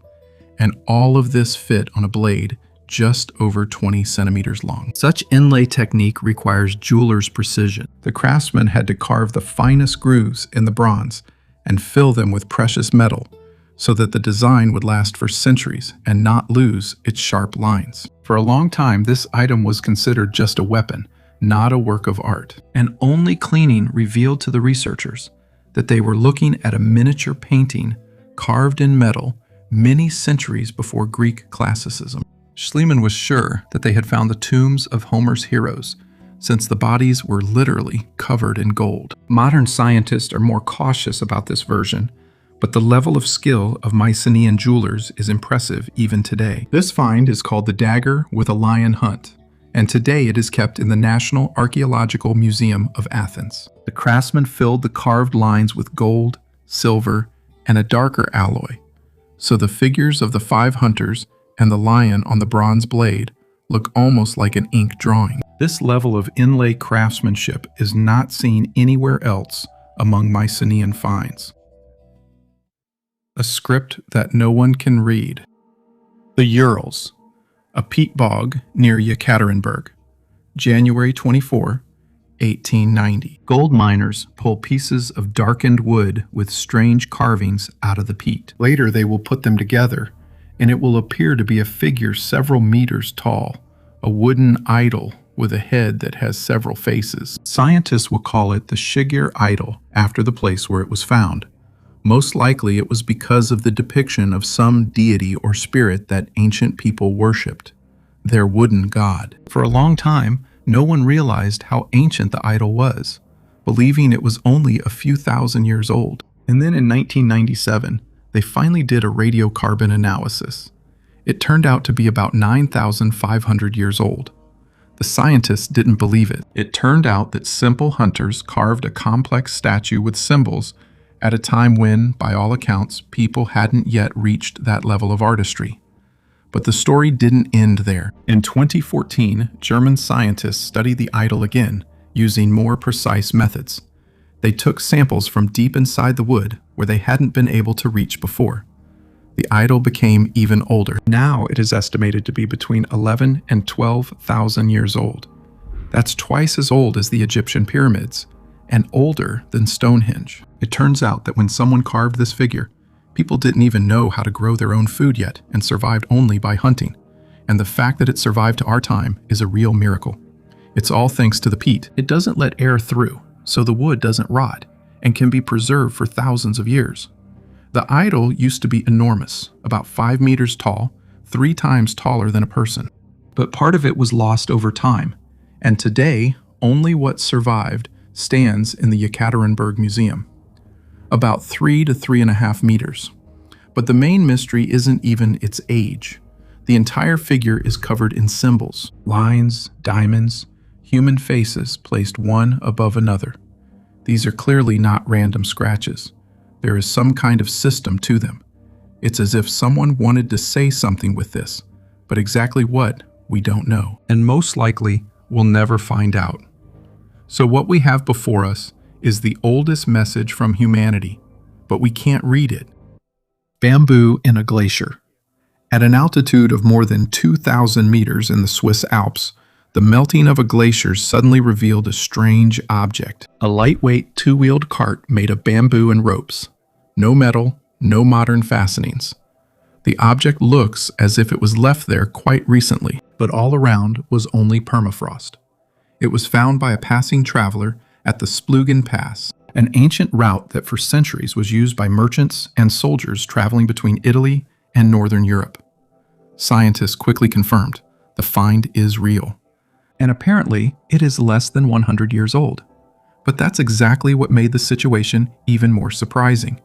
and all of this fit on a blade just over 20 centimeters long. Such inlay technique requires jeweler's precision. The craftsman had to carve the finest grooves in the bronze and fill them with precious metal so that the design would last for centuries and not lose its sharp lines. For a long time, this item was considered just a weapon, not a work of art. And only cleaning revealed to the researchers that they were looking at a miniature painting carved in metal many centuries before Greek classicism. Schliemann was sure that they had found the tombs of Homer's heroes, since the bodies were literally covered in gold. Modern scientists are more cautious about this version, but the level of skill of Mycenaean jewelers is impressive even today. This find is called the Dagger with a Lion Hunt, and today it is kept in the National Archaeological Museum of Athens. The craftsman filled the carved lines with gold, silver, and a darker alloy, so the figures of the 5 hunters and the lion on the bronze blade look almost like an ink drawing. This level of inlay craftsmanship is not seen anywhere else among Mycenaean finds. A script that no one can read. The Urals, a peat bog near Yekaterinburg, January 24, 1890. Gold miners pull pieces of darkened wood with strange carvings out of the peat. Later they will put them together, and it will appear to be a figure several meters tall, a wooden idol with a head that has several faces. Scientists will call it the Shigir idol after the place where it was found. Most likely it was because of the depiction of some deity or spirit that ancient people worshipped, their wooden god. For a long time, no one realized how ancient the idol was, believing it was only a few thousand years old. And then in 1997, they finally did a radiocarbon analysis. It turned out to be about 9,500 years old. The scientists didn't believe it. It turned out that simple hunters carved a complex statue with symbols at a time when, by all accounts, people hadn't yet reached that level of artistry. But the story didn't end there. In 2014, German scientists studied the idol again, using more precise methods. They took samples from deep inside the wood where they hadn't been able to reach before. The idol became even older. Now it is estimated to be between 11 and 12,000 years old. That's twice as old as the Egyptian pyramids, and older than Stonehenge. It turns out that when someone carved this figure, people didn't even know how to grow their own food yet and survived only by hunting. And the fact that it survived to our time is a real miracle. It's all thanks to the peat. It doesn't let air through, so the wood doesn't rot and can be preserved for thousands of years. The idol used to be enormous, about 5 meters tall, 3 times taller than a person. But part of it was lost over time, and today only what survived stands in the Yekaterinburg Museum, about 3 to 3.5 meters. But the main mystery isn't even its age. The entire figure is covered in symbols, lines, diamonds, human faces placed one above another. These are clearly not random scratches. There is some kind of system to them. It's as if someone wanted to say something with this, but exactly what, we don't know. And most likely, we'll never find out. So what we have before us is the oldest message from humanity, but we can't read it. Bamboo in a glacier. At an altitude of more than 2,000 meters in the Swiss Alps, the melting of a glacier suddenly revealed a strange object. A lightweight two-wheeled cart made of bamboo and ropes. No metal, no modern fastenings. The object looks as if it was left there quite recently, but all around was only permafrost. It was found by a passing traveler at the Splugen Pass, an ancient route that for centuries was used by merchants and soldiers traveling between Italy and northern Europe. Scientists quickly confirmed the find is real. And apparently, it is less than 100 years old. But that's exactly what made the situation even more surprising.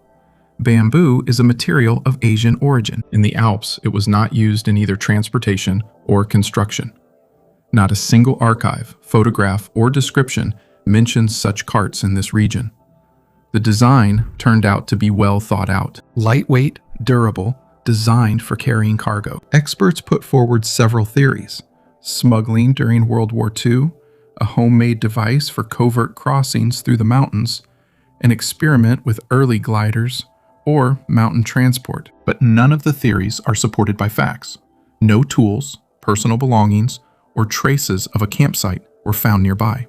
Bamboo is a material of Asian origin. In the Alps, it was not used in either transportation or construction. Not a single archive, photograph, or description mentions such carts in this region. The design turned out to be well thought out. Lightweight, durable, designed for carrying cargo. Experts put forward several theories. Smuggling during World War II, a homemade device for covert crossings through the mountains, an experiment with early gliders, or mountain transport. But none of the theories are supported by facts. No tools, personal belongings, or traces of a campsite were found nearby.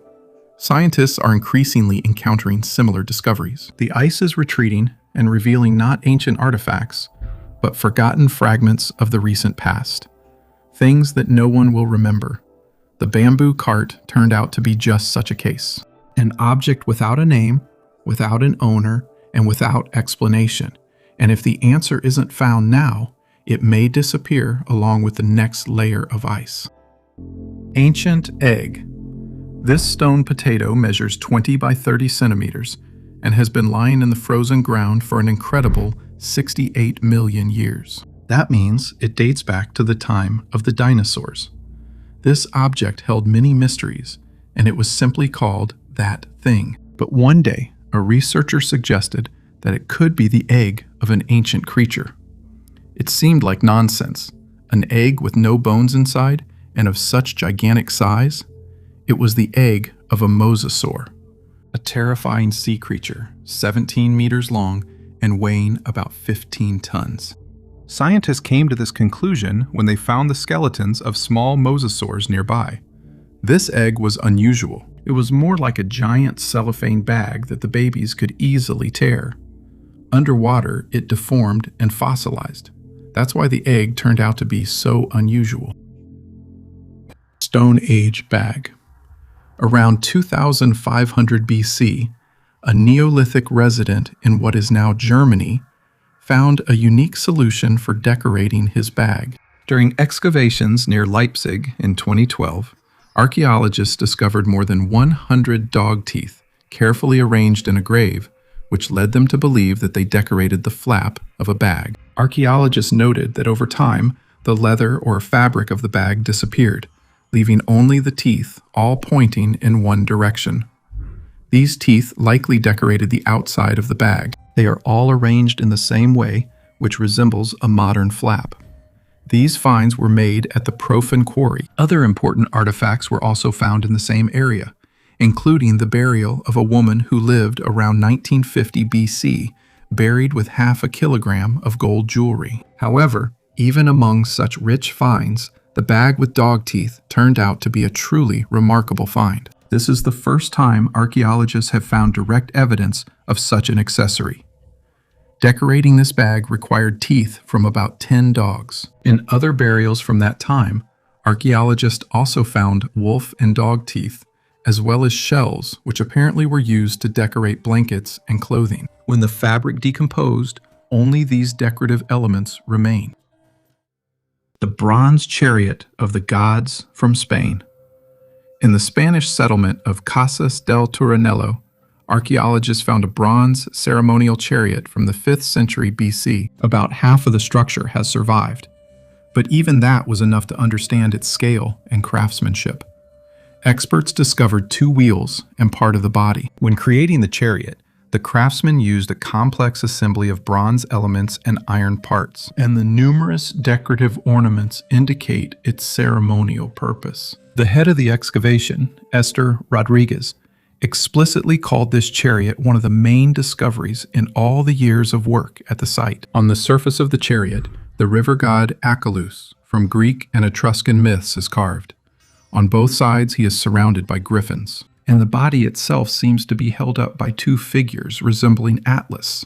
Scientists are increasingly encountering similar discoveries. The ice is retreating and revealing not ancient artifacts, but forgotten fragments of the recent past. Things that no one will remember. The bamboo cart turned out to be just such a case. An object without a name, without an owner, and without explanation. And if the answer isn't found now, it may disappear along with the next layer of ice. Ancient egg. This stone potato measures 20 by 30 centimeters and has been lying in the frozen ground for an incredible 68 million years. That means it dates back to the time of the dinosaurs. This object held many mysteries, and it was simply called that thing. But one day, a researcher suggested that it could be the egg of an ancient creature. It seemed like nonsense. An egg with no bones inside and of such gigantic size? It was the egg of a mosasaur, a terrifying sea creature, 17 meters long and weighing about 15 tons. Scientists came to this conclusion when they found the skeletons of small mosasaurs nearby. This egg was unusual. It was more like a giant cellophane bag that the babies could easily tear. Underwater, it deformed and fossilized. That's why the egg turned out to be so unusual. Stone Age bag. Around 2500 BC, a Neolithic resident in what is now Germany found a unique solution for decorating his bag. During excavations near Leipzig in 2012, archaeologists discovered more than 100 dog teeth carefully arranged in a grave, which led them to believe that they decorated the flap of a bag. Archaeologists noted that over time, the leather or fabric of the bag disappeared, leaving only the teeth, all pointing in one direction. These teeth likely decorated the outside of the bag. They are all arranged in the same way, which resembles a modern flap. These finds were made at the Profan Quarry. Other important artifacts were also found in the same area, including the burial of a woman who lived around 1950 BC, buried with half a kilogram of gold jewelry. However, even among such rich finds, the bag with dog teeth turned out to be a truly remarkable find. This is the first time archaeologists have found direct evidence of such an accessory. Decorating this bag required teeth from about 10 dogs. In other burials from that time, archaeologists also found wolf and dog teeth, as well as shells, which apparently were used to decorate blankets and clothing. When the fabric decomposed, only these decorative elements remain. The bronze chariot of the gods from Spain. In the Spanish settlement of Casas del Turonello, archaeologists found a bronze ceremonial chariot from the 5th century BC. About half of the structure has survived, but even that was enough to understand its scale and craftsmanship. Experts discovered 2 wheels and part of the body. When creating the chariot, the craftsmen used a complex assembly of bronze elements and iron parts, and the numerous decorative ornaments indicate its ceremonial purpose. The head of the excavation, Esther Rodriguez, explicitly called this chariot one of the main discoveries in all the years of work at the site. On the surface of the chariot, the river god Achelous from Greek and Etruscan myths is carved. On both sides, he is surrounded by griffins, and the body itself seems to be held up by 2 figures resembling Atlas,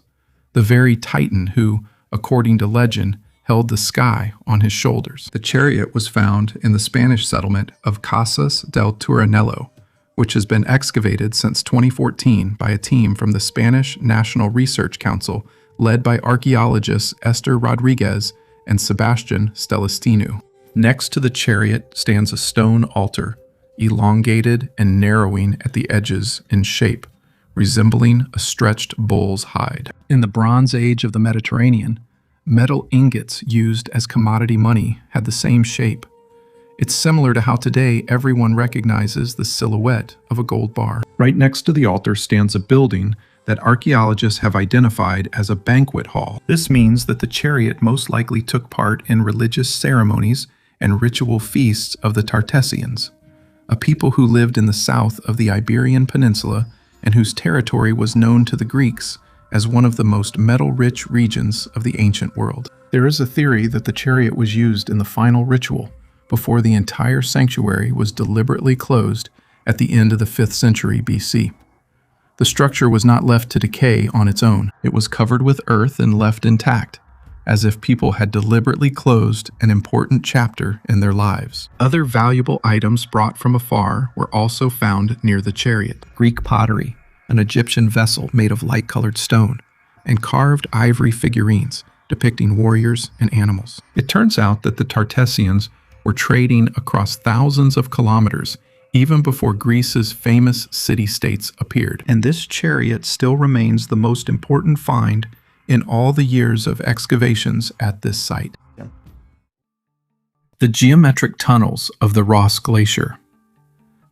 the very Titan who, according to legend, held the sky on his shoulders. The chariot was found in the Spanish settlement of Casas del Turanello, which has been excavated since 2014 by a team from the Spanish National Research Council led by archaeologists Esther Rodriguez and Sebastian Stellestinu. Next to the chariot stands a stone altar, elongated and narrowing at the edges in shape, resembling a stretched bull's hide. In the Bronze Age of the Mediterranean, metal ingots used as commodity money had the same shape. It's similar to how today everyone recognizes the silhouette of a gold bar. Right next to the altar stands a building that archaeologists have identified as a banquet hall. This means that the chariot most likely took part in religious ceremonies and ritual feasts of the Tartessians, a people who lived in the south of the Iberian Peninsula and whose territory was known to the Greeks as one of the most metal-rich regions of the ancient world. There is a theory that the chariot was used in the final ritual before the entire sanctuary was deliberately closed at the end of the 5th century BC. The structure was not left to decay on its own. It was covered with earth and left intact, as if people had deliberately closed an important chapter in their lives. Other valuable items brought from afar were also found near the chariot. Greek pottery, an Egyptian vessel made of light-colored stone, and carved ivory figurines depicting warriors and animals. It turns out that the Tartessians were trading across thousands of kilometers even before Greece's famous city-states appeared. And this chariot still remains the most important find in all the years of excavations at this site. The geometric tunnels of the Ross Glacier.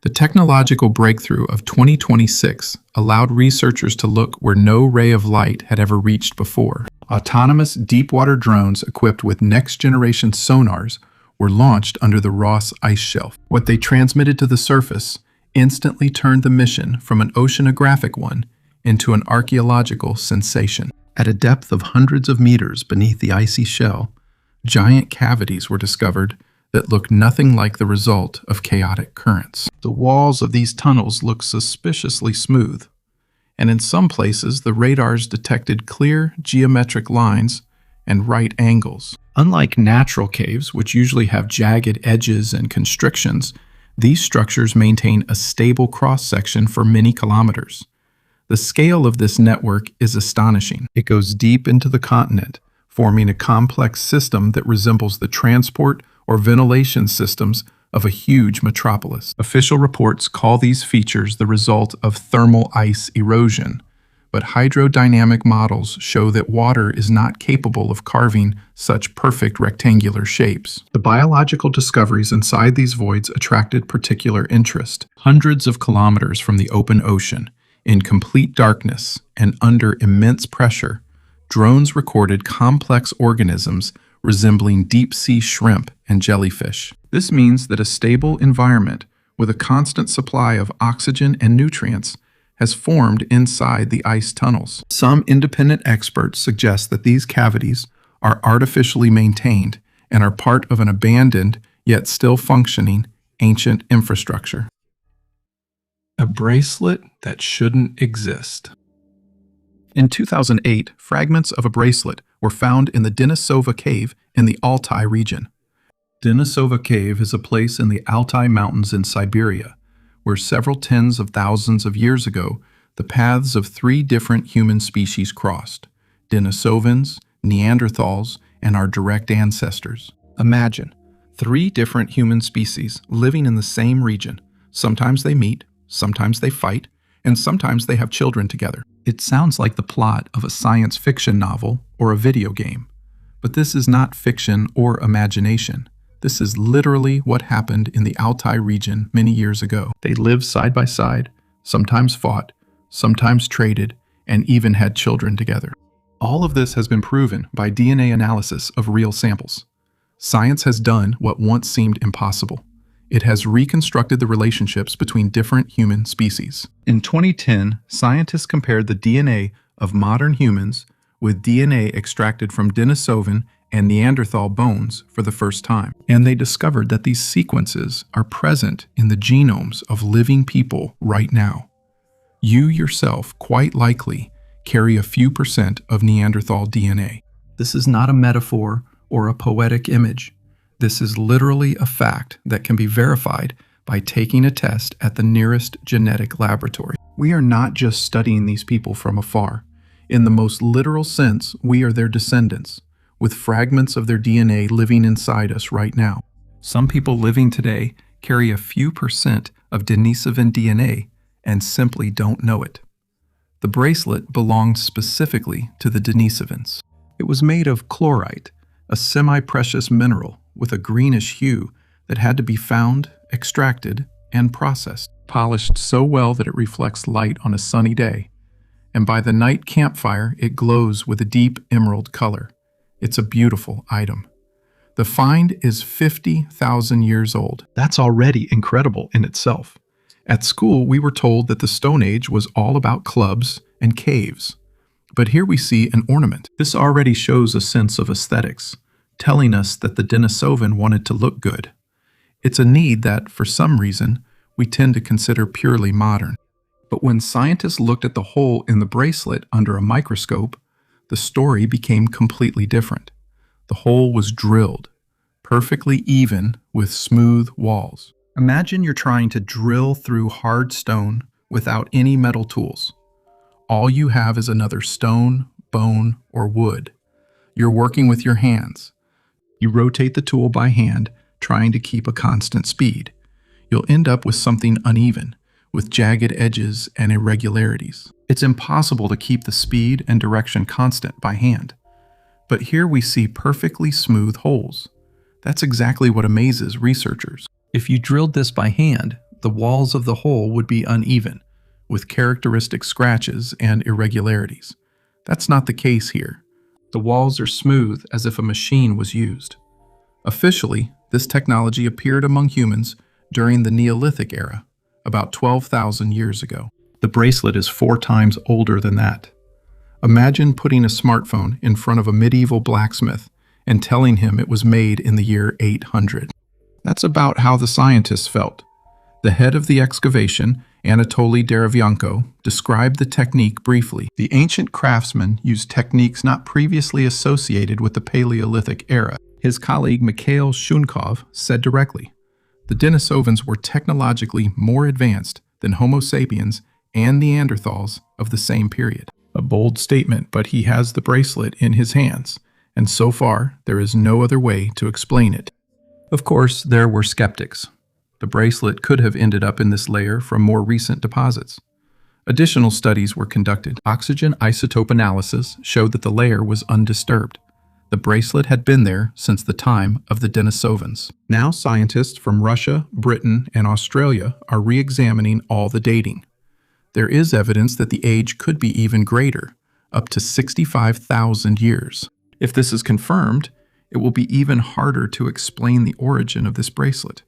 The technological breakthrough of 2026 allowed researchers to look where no ray of light had ever reached before. Autonomous deep-water drones equipped with next-generation sonars were launched under the Ross ice shelf. What they transmitted to the surface instantly turned the mission from an oceanographic one into an archaeological sensation. At a depth of hundreds of meters beneath the icy shell, giant cavities were discovered that looked nothing like the result of chaotic currents. The walls of these tunnels looked suspiciously smooth, and in some places the radars detected clear geometric lines and right angles. Unlike natural caves, which usually have jagged edges and constrictions, these structures maintain a stable cross-section for many kilometers. The scale of this network is astonishing. It goes deep into the continent, forming a complex system that resembles the transport or ventilation systems of a huge metropolis. Official reports call these features the result of thermal ice erosion, but hydrodynamic models show that water is not capable of carving such perfect rectangular shapes. The biological discoveries inside these voids attracted particular interest. Hundreds of kilometers from the open ocean, in complete darkness and under immense pressure, drones recorded complex organisms resembling deep-sea shrimp and jellyfish. This means that a stable environment with a constant supply of oxygen and nutrients has formed inside the ice tunnels. Some independent experts suggest that these cavities are artificially maintained and are part of an abandoned, yet still functioning, ancient infrastructure. A bracelet that shouldn't exist. In 2008, fragments of a bracelet were found in the Denisova Cave in the Altai region. Denisova Cave is a place in the Altai Mountains in Siberia, where several tens of thousands of years ago, the paths of 3 different human species crossed: Denisovans, Neanderthals, and our direct ancestors. Imagine 3 different human species living in the same region. Sometimes they meet, sometimes they fight, and sometimes they have children together. It sounds like the plot of a science fiction novel or a video game, but this is not fiction or imagination. This is literally what happened in the Altai region many years ago. They lived side by side, sometimes fought, sometimes traded, and even had children together. All of this has been proven by DNA analysis of real samples. Science has done what once seemed impossible. It has reconstructed the relationships between different human species. In 2010, scientists compared the DNA of modern humans with DNA extracted from Denisovan and Neanderthal bones for the first time. And they discovered that these sequences are present in the genomes of living people right now. You yourself, quite likely, carry a few percent of Neanderthal DNA. This is not a metaphor or a poetic image. This is literally a fact that can be verified by taking a test at the nearest genetic laboratory. We are not just studying these people from afar. In the most literal sense, we are their descendants, with fragments of their DNA living inside us right now. Some people living today carry a few percent of Denisovan DNA and simply don't know it. The bracelet belonged specifically to the Denisovans. It was made of chlorite, a semi-precious mineral with a greenish hue that had to be found, extracted, and processed. Polished so well that it reflects light on a sunny day, and by the night campfire it glows with a deep emerald color. It's a beautiful item. The find is 50,000 years old. That's already incredible in itself. At school, we were told that the Stone Age was all about clubs and caves. But here we see an ornament. This already shows a sense of aesthetics, telling us that the Denisovan wanted to look good. It's a need that, for some reason, we tend to consider purely modern. But when scientists looked at the hole in the bracelet under a microscope, the story became completely different. The hole was drilled, perfectly even with smooth walls. Imagine you're trying to drill through hard stone without any metal tools. All you have is another stone, bone, or wood. You're working with your hands. You rotate the tool by hand, trying to keep a constant speed. You'll end up with something uneven, with jagged edges and irregularities. It's impossible to keep the speed and direction constant by hand. But here we see perfectly smooth holes. That's exactly what amazes researchers. If you drilled this by hand, the walls of the hole would be uneven, with characteristic scratches and irregularities. That's not the case here. The walls are smooth as if a machine was used. Officially, this technology appeared among humans during the Neolithic era, about 12,000 years ago. The bracelet is 4 times older than that. Imagine putting a smartphone in front of a medieval blacksmith and telling him it was made in the year 800. That's about how the scientists felt. The head of the excavation, Anatoly Derevyanko, described the technique briefly. The ancient craftsmen used techniques not previously associated with the Paleolithic era. His colleague Mikhail Shunkov said directly, the Denisovans were technologically more advanced than Homo sapiens and Neanderthals of the same period. A bold statement, but he has the bracelet in his hands, and so far there is no other way to explain it. Of course, there were skeptics. The bracelet could have ended up in this layer from more recent deposits. Additional studies were conducted. Oxygen isotope analysis showed that the layer was undisturbed. The bracelet had been there since the time of the Denisovans. Now scientists from Russia, Britain, and Australia are re-examining all the dating. There is evidence that the age could be even greater, up to 65,000 years. If this is confirmed, it will be even harder to explain the origin of this bracelet.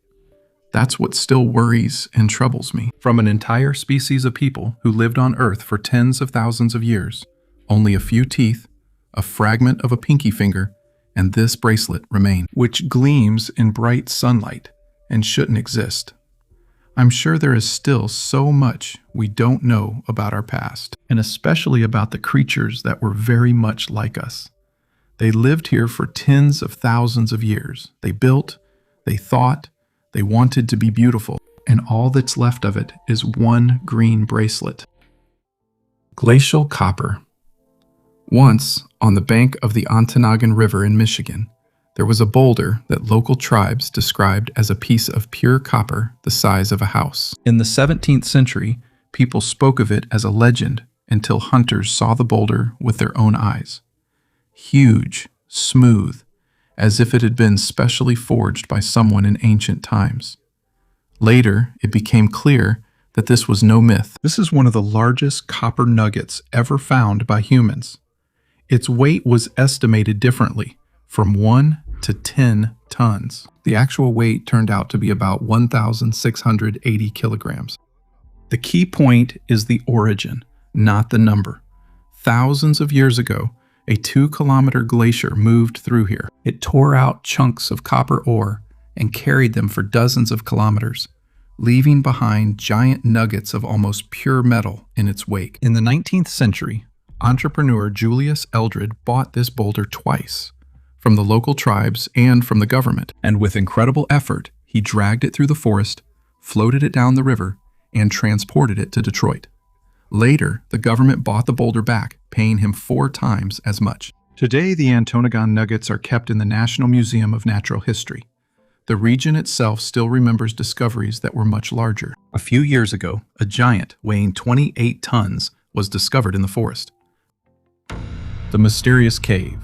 That's what still worries and troubles me. From an entire species of people who lived on Earth for tens of thousands of years, only a few teeth, a fragment of a pinky finger, and this bracelet remain, which gleams in bright sunlight and shouldn't exist. I'm sure there is still so much we don't know about our past, and especially about the creatures that were very much like us. They lived here for tens of thousands of years. They built, they thought, they wanted to be beautiful, and all that's left of it is one green bracelet. Glacial copper. Once, on the bank of the Ontonagon River in Michigan, there was a boulder that local tribes described as a piece of pure copper the size of a house. In the 17th century, People spoke of it as a legend until hunters saw the boulder with their own eyes. Huge, smooth, as if it had been specially forged by someone in ancient times. Later, it became clear that this was no myth. This is one of the largest copper nuggets ever found by humans. Its weight was estimated differently, from 1 to 10 tons. The actual weight turned out to be about 1,680 kilograms. The key point is the origin, not the number. Thousands of years ago, a 2-kilometer glacier moved through here. It tore out chunks of copper ore and carried them for dozens of kilometers, leaving behind giant nuggets of almost pure metal in its wake. In the 19th century, entrepreneur Julius Eldred bought this boulder twice, from the local tribes and from the government, and with incredible effort, he dragged it through the forest, floated it down the river, and transported it to Detroit. Later, the government bought the boulder back, paying him 4 times as much. Today, the Antonagon nuggets are kept in the National Museum of Natural History. The region itself still remembers discoveries that were much larger. A few years ago, a giant weighing 28 tons was discovered in the forest. The mysterious cave.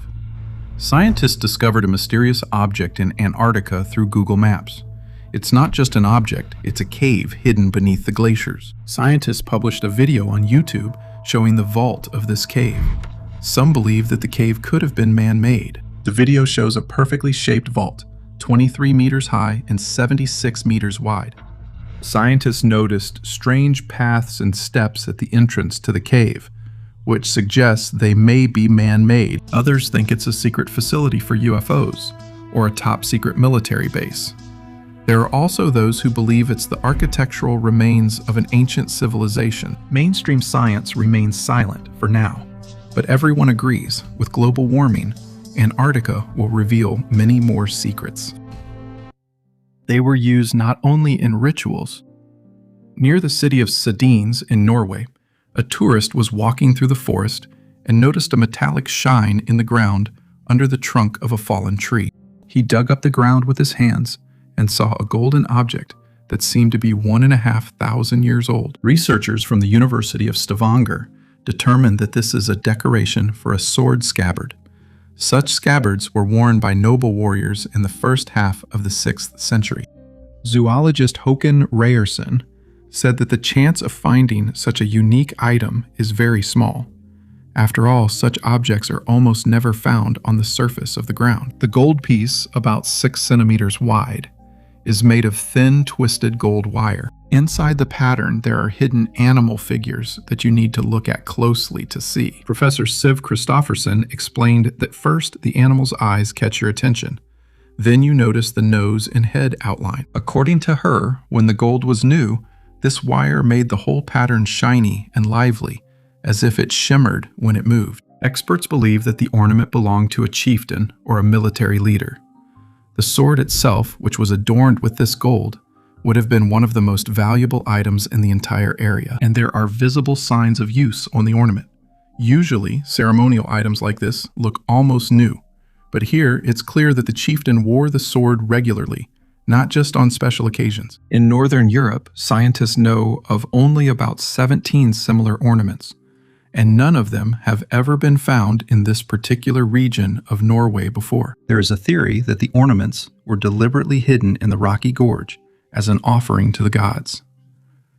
Scientists discovered a mysterious object in Antarctica through Google Maps. It's not just an object, it's a cave hidden beneath the glaciers. Scientists published a video on YouTube showing the vault of this cave. Some believe that the cave could have been man-made. The video shows a perfectly shaped vault, 23 meters high and 76 meters wide. Scientists noticed strange paths and steps at the entrance to the cave, which suggests they may be man-made. Others think it's a secret facility for UFOs, or a top-secret military base. There are also those who believe it's the architectural remains of an ancient civilization. Mainstream science remains silent for now, but everyone agrees, with global warming, Antarctica will reveal many more secrets. They were used not only in rituals. Near the city of Sardines in Norway, a tourist was walking through the forest and noticed a metallic shine in the ground under the trunk of a fallen tree. He dug up the ground with his hands and saw a golden object that seemed to be 1,500 years old. Researchers from the University of Stavanger determined that this is a decoration for a sword scabbard. Such scabbards were worn by noble warriors in the first half of the 6th century. Zoologist Håkon Reierson said that the chance of finding such a unique item is very small. After all, such objects are almost never found on the surface of the ground. The gold piece, about 6 centimeters wide, is made of thin, twisted gold wire. Inside the pattern, there are hidden animal figures that you need to look at closely to see. Professor Siv Kristofferson explained that first, the animal's eyes catch your attention. Then you notice the nose and head outline. According to her, when the gold was new, this wire made the whole pattern shiny and lively, as if it shimmered when it moved. Experts believe that the ornament belonged to a chieftain or a military leader. The sword itself, which was adorned with this gold, would have been one of the most valuable items in the entire area, and there are visible signs of use on the ornament. Usually, ceremonial items like this look almost new, but here it's clear that the chieftain wore the sword regularly, not just on special occasions. In Northern Europe, scientists know of only about 17 similar ornaments, and none of them have ever been found in this particular region of Norway before. There is a theory that the ornaments were deliberately hidden in the rocky gorge as an offering to the gods.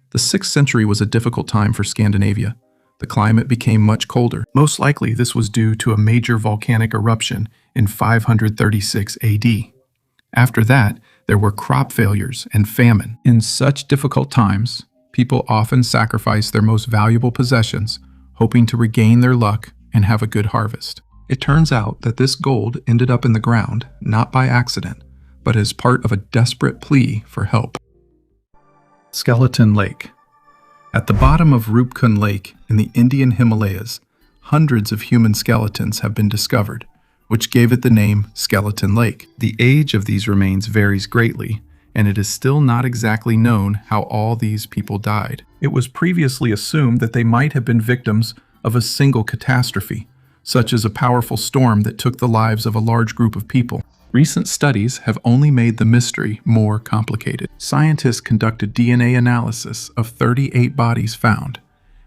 The 6th century was a difficult time for Scandinavia. The climate became much colder. Most likely, this was due to a major volcanic eruption in 536 AD. After that, there were crop failures and famine. In such difficult times, people often sacrificed their most valuable possessions, hoping to regain their luck and have a good harvest. It turns out that this gold ended up in the ground, not by accident, but as part of a desperate plea for help. Skeleton Lake. At the bottom of Rupkund Lake in the Indian Himalayas, hundreds of human skeletons have been discovered, which gave it the name Skeleton Lake. The age of these remains varies greatly, and it is still not exactly known how all these people died. It was previously assumed that they might have been victims of a single catastrophe, such as a powerful storm that took the lives of a large group of people. Recent studies have only made the mystery more complicated. Scientists conducted DNA analysis of 38 bodies found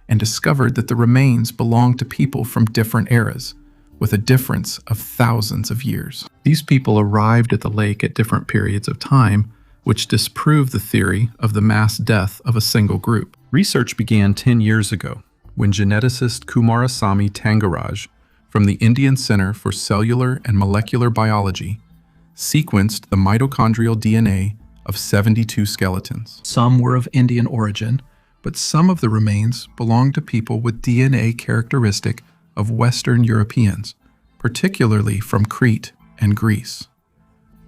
and discovered that the remains belonged to people from different eras, with a difference of thousands of years. These people arrived at the lake at different periods of time, which disproved the theory of the mass death of a single group. Research began 10 years ago, when geneticist Kumarasamy Tangaraj from the Indian Center for Cellular and Molecular Biology sequenced the mitochondrial DNA of 72 skeletons. Some were of Indian origin, but some of the remains belonged to people with DNA characteristic of Western Europeans, particularly from Crete and Greece.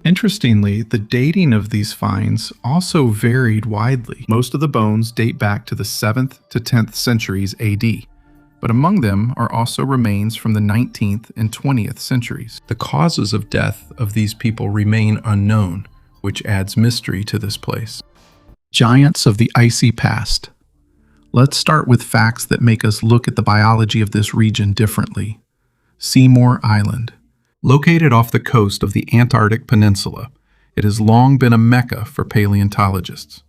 Interestingly, the dating of these finds also varied widely. Most of the bones date back to the 7th to 10th centuries AD, but among them are also remains from the 19th and 20th centuries. The causes of death of these people remain unknown, which adds mystery to this place. Giants of the icy past. Let's start with facts that make us look at the biology of this region differently. Seymour Island. Located off the coast of the Antarctic Peninsula, it has long been a mecca for paleontologists.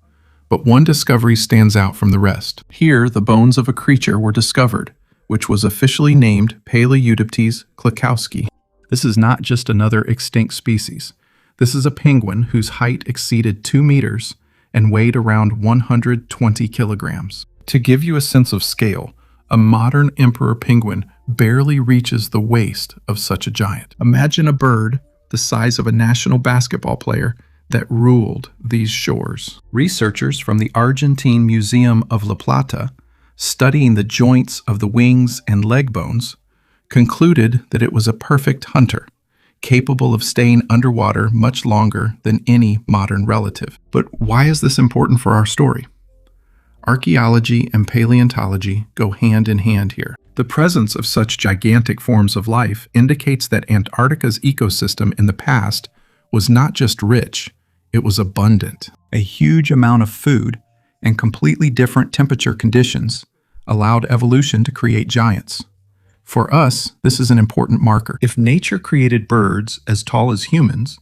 But one discovery stands out from the rest. Here, the bones of a creature were discovered, which was officially named Paleoeuthyptes klekowski. This is not just another extinct species. This is a penguin whose height exceeded 2 meters and weighed around 120 kilograms. To give you a sense of scale, a modern emperor penguin barely reaches the waist of such a giant. Imagine a bird the size of a national basketball player that ruled these shores. Researchers from the Argentine Museum of La Plata, studying the joints of the wings and leg bones, concluded that it was a perfect hunter, capable of staying underwater much longer than any modern relative. But why is this important for our story? Archaeology and paleontology go hand in hand here. The presence of such gigantic forms of life indicates that Antarctica's ecosystem in the past was not just rich, it was abundant. A huge amount of food and completely different temperature conditions allowed evolution to create giants. For us, this is an important marker. If nature created birds as tall as humans,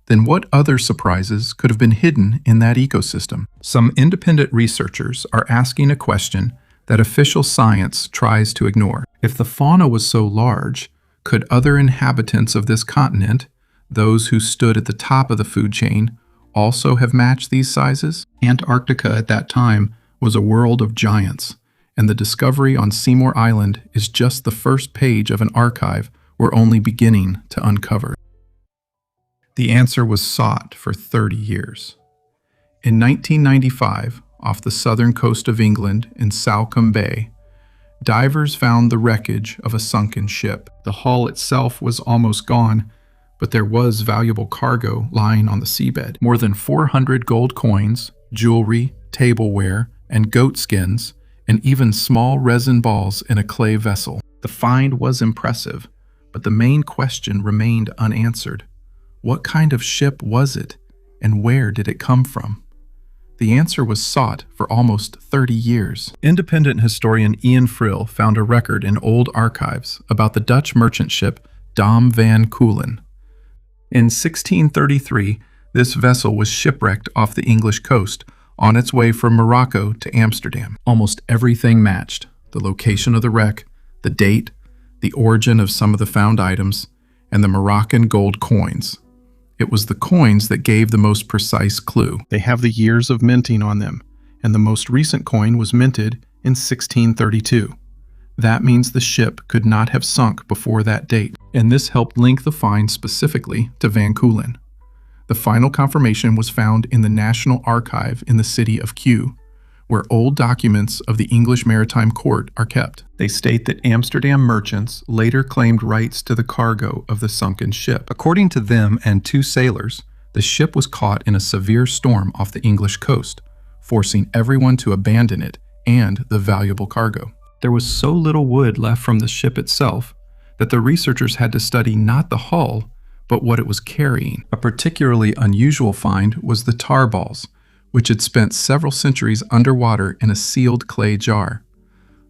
then what other surprises could have been hidden in that ecosystem? Some independent researchers are asking a question that official science tries to ignore. If the fauna was so large, could other inhabitants of this continent, those who stood at the top of the food chain, also have matched these sizes? Antarctica at that time was a world of giants, and the discovery on Seymour Island is just the first page of an archive we're only beginning to uncover. The answer was sought for 30 years. In 1995, off the southern coast of England in Salcombe Bay, divers found the wreckage of a sunken ship. The hull itself was almost gone, but there was valuable cargo lying on the seabed. More than 400 gold coins, jewelry, tableware, and goat skins, and even small resin balls in a clay vessel. The find was impressive, but the main question remained unanswered. What kind of ship was it, and where did it come from? The answer was sought for almost 30 years. Independent historian Ian Frill found a record in old archives about the Dutch merchant ship Dom van Keulen. In 1633, this vessel was shipwrecked off the English coast on its way from Morocco to Amsterdam. Almost everything matched: the location of the wreck, the date, the origin of some of the found items, and the Moroccan gold coins. It was the coins that gave the most precise clue. They have the years of minting on them, and the most recent coin was minted in 1632. That means the ship could not have sunk before that date, and this helped link the find specifically to Van Keulen. The final confirmation was found in the National Archive in the city of Kew, where old documents of the English Maritime Court are kept. They state that Amsterdam merchants later claimed rights to the cargo of the sunken ship. According to them and two sailors, the ship was caught in a severe storm off the English coast, forcing everyone to abandon it and the valuable cargo. There was so little wood left from the ship itself that the researchers had to study not the hull, but what it was carrying. A particularly unusual find was the tar balls, which had spent several centuries underwater in a sealed clay jar.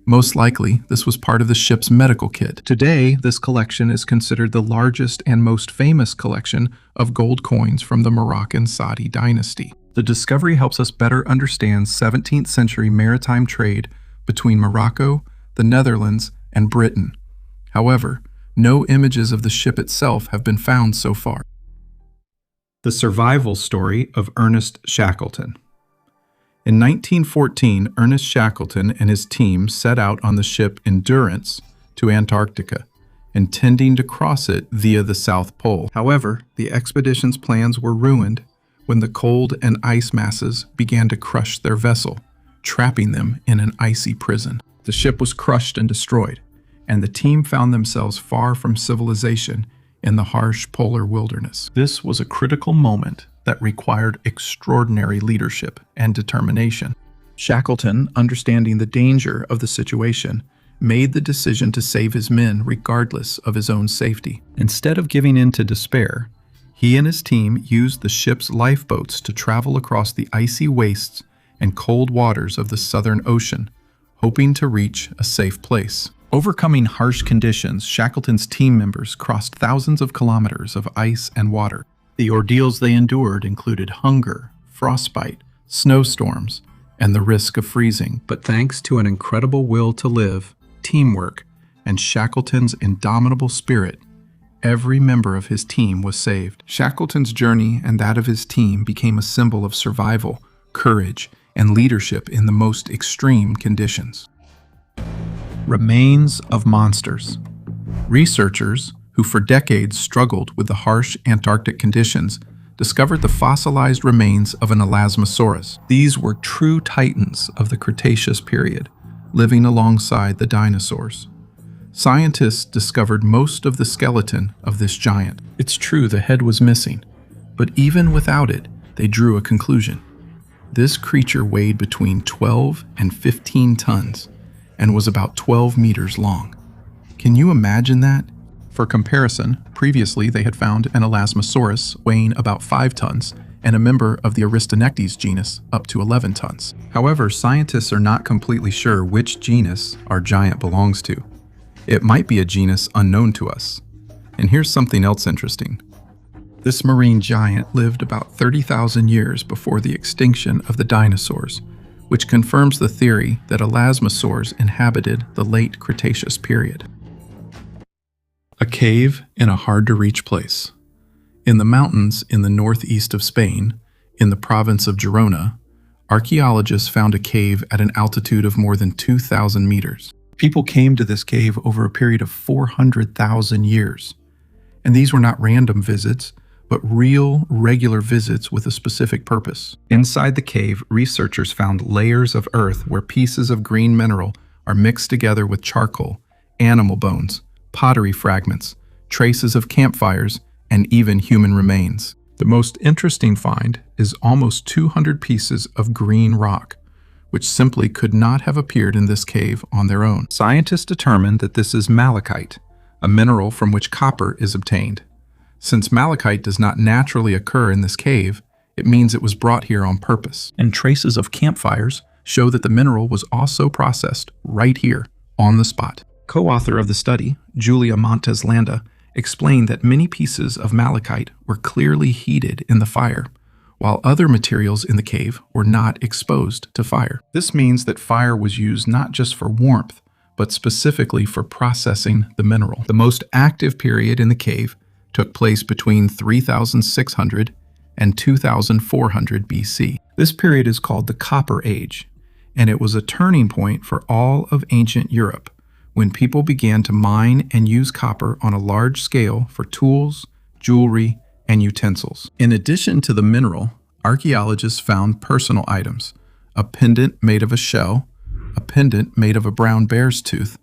Most likely, this was part of the ship's medical kit. Today, this collection is considered the largest and most famous collection of gold coins from the Moroccan Saadi dynasty. The discovery helps us better understand 17th century maritime trade between Morocco, the Netherlands, and Britain. However, no images of the ship itself have been found so far. The survival story of Ernest Shackleton. In 1914, Ernest Shackleton and his team set out on the ship Endurance to Antarctica, intending to cross it via the South Pole. However, the expedition's plans were ruined when the cold and ice masses began to crush their vessel, trapping them in an icy prison. The ship was crushed and destroyed, and the team found themselves far from civilization in the harsh polar wilderness. This was a critical moment that required extraordinary leadership and determination. Shackleton, understanding the danger of the situation, made the decision to save his men regardless of his own safety. Instead of giving in to despair, he and his team used the ship's lifeboats to travel across the icy wastes and cold waters of the Southern Ocean, hoping to reach a safe place. Overcoming harsh conditions, Shackleton's team members crossed thousands of kilometers of ice and water. The ordeals they endured included hunger, frostbite, snowstorms, and the risk of freezing. But thanks to an incredible will to live, teamwork, and Shackleton's indomitable spirit, every member of his team was saved. Shackleton's journey and that of his team became a symbol of survival, courage, and leadership in the most extreme conditions. Remains of monsters. Researchers, who for decades struggled with the harsh Antarctic conditions, discovered the fossilized remains of an elasmosaurus. These were true titans of the Cretaceous period, living alongside the dinosaurs. Scientists discovered most of the skeleton of this giant. It's true the head was missing, but even without it, they drew a conclusion. This creature weighed between 12 and 15 tons and was about 12 meters long. Can you imagine that? For comparison, previously they had found an elasmosaurus weighing about 5 tons and a member of the Aristonectes genus up to 11 tons. However, scientists are not completely sure which genus our giant belongs to. It might be a genus unknown to us. And here's something else interesting. This marine giant lived about 30,000 years before the extinction of the dinosaurs, which confirms the theory that elasmosaurs inhabited the late Cretaceous period. A cave in a hard-to-reach place. In the mountains in the northeast of Spain, in the province of Girona, archaeologists found a cave at an altitude of more than 2,000 meters. People came to this cave over a period of 400,000 years. And these were not random visits, but real, regular visits with a specific purpose. Inside the cave, researchers found layers of earth where pieces of green mineral are mixed together with charcoal, animal bones, pottery fragments, traces of campfires, and even human remains. The most interesting find is almost 200 pieces of green rock, which simply could not have appeared in this cave on their own. Scientists determined that this is malachite, a mineral from which copper is obtained. Since malachite does not naturally occur in this cave, it means it was brought here on purpose. And traces of campfires show that the mineral was also processed right here, on the spot. Co-author of the study, Julia Montes Landa, explained that many pieces of malachite were clearly heated in the fire, while other materials in the cave were not exposed to fire. This means that fire was used not just for warmth, but specifically for processing the mineral. The most active period in the cave took place between 3,600 and 2,400 BC. This period is called the Copper Age, and it was a turning point for all of ancient Europe, when people began to mine and use copper on a large scale for tools, jewelry, and utensils. In addition to the mineral, archaeologists found personal items, a pendant made of a shell, a pendant made of a brown bear's tooth,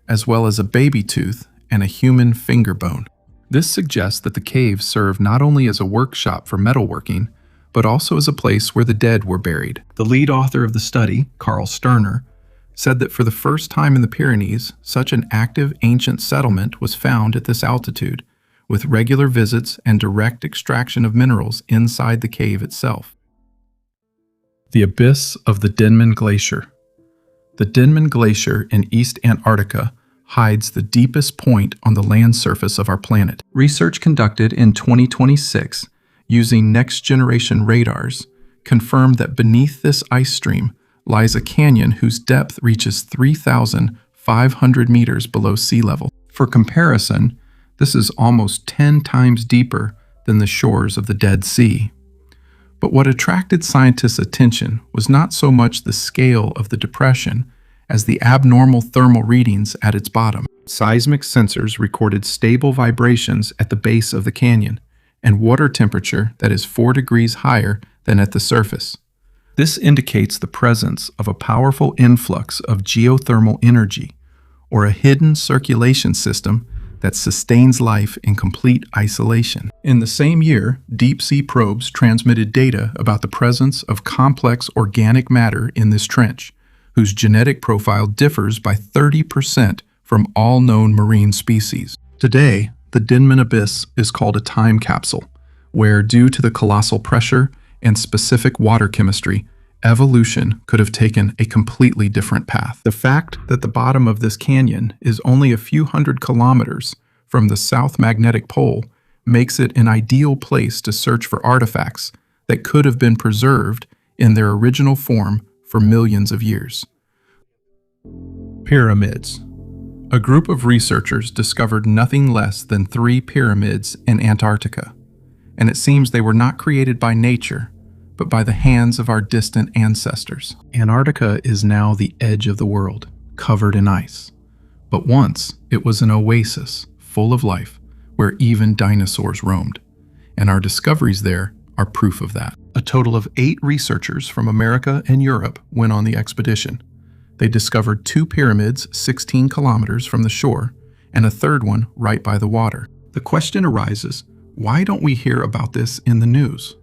as well as a baby tooth and a human finger bone. This suggests that the cave served not only as a workshop for metalworking, but also as a place where the dead were buried. The lead author of the study, Carl Sterner, said that for the first time in the Pyrenees, such an active ancient settlement was found at this altitude, with regular visits and direct extraction of minerals inside the cave itself. The abyss of the Denman Glacier. The Denman Glacier in East Antarctica hides the deepest point on the land surface of our planet. Research conducted in 2026 using next-generation radars confirmed that beneath this ice stream lies a canyon whose depth reaches 3,500 meters below sea level. For comparison, this is almost 10 times deeper than the shores of the Dead Sea. But what attracted scientists' attention was not so much the scale of the depression as the abnormal thermal readings at its bottom. Seismic sensors recorded stable vibrations at the base of the canyon and water temperature that is 4 degrees higher than at the surface. This indicates the presence of a powerful influx of geothermal energy, or a hidden circulation system that sustains life in complete isolation. In the same year, deep-sea probes transmitted data about the presence of complex organic matter in this trench, whose genetic profile differs by 30% from all known marine species. Today, the Denman Abyss is called a time capsule, where, due to the colossal pressure and specific water chemistry, evolution could have taken a completely different path. The fact that the bottom of this canyon is only a few hundred kilometers from the South Magnetic Pole makes it an ideal place to search for artifacts that could have been preserved in their original form for millions of years. Pyramids. A group of researchers discovered nothing less than 3 pyramids in Antarctica, and it seems they were not created by nature, but by the hands of our distant ancestors. Antarctica is now the edge of the world, covered in ice. But once, it was an oasis full of life, where even dinosaurs roamed. And our discoveries there are proof of that. A total of 8 researchers from America and Europe went on the expedition. They discovered 2 pyramids 16 kilometers from the shore, and a third one right by the water. The question arises, why don't we hear about this in the news?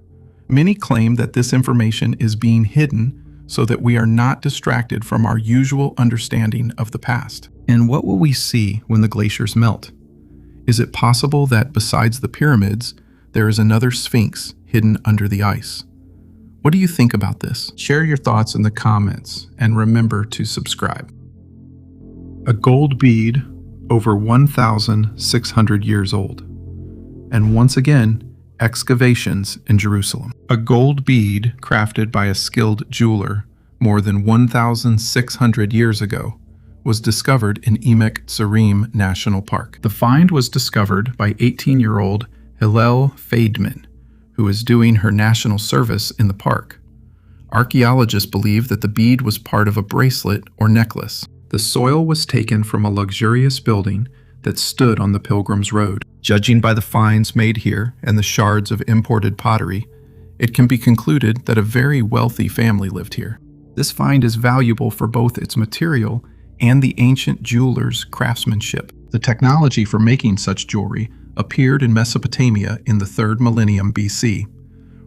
Many claim that this information is being hidden so that we are not distracted from our usual understanding of the past. And what will we see when the glaciers melt? Is it possible that besides the pyramids, there is another Sphinx hidden under the ice? What do you think about this? Share your thoughts in the comments and remember to subscribe. A gold bead over 1,600 years old. And once again, excavations in Jerusalem. A gold bead crafted by a skilled jeweler more than 1,600 years ago was discovered in Emek Tzurim National Park. The find was discovered by 18-year-old Hillel Feidman, who is doing her national service in the park. Archaeologists believe that the bead was part of a bracelet or necklace. The soil was taken from a luxurious building that stood on the Pilgrim's Road. Judging by the finds made here and the shards of imported pottery, it can be concluded that a very wealthy family lived here. This find is valuable for both its material and the ancient jeweler's craftsmanship. The technology for making such jewelry appeared in Mesopotamia in the 3rd millennium BC.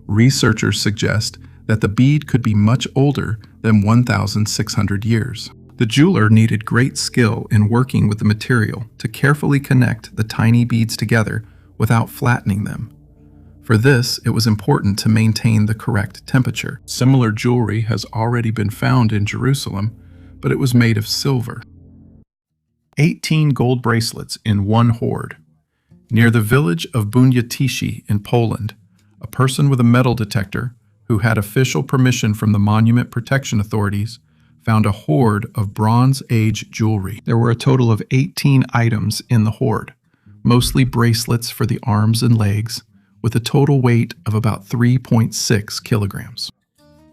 Researchers suggest that the bead could be much older than 1,600 years. The jeweler needed great skill in working with the material to carefully connect the tiny beads together without flattening them. For this, it was important to maintain the correct temperature. Similar jewelry has already been found in Jerusalem, but it was made of silver. 18 gold bracelets in one hoard. Near the village of Bunyatychy in Poland, a person with a metal detector who had official permission from the Monument Protection Authorities found a hoard of Bronze Age jewelry. There were a total of 18 items in the hoard, mostly bracelets for the arms and legs, with a total weight of about 3.6 kilograms.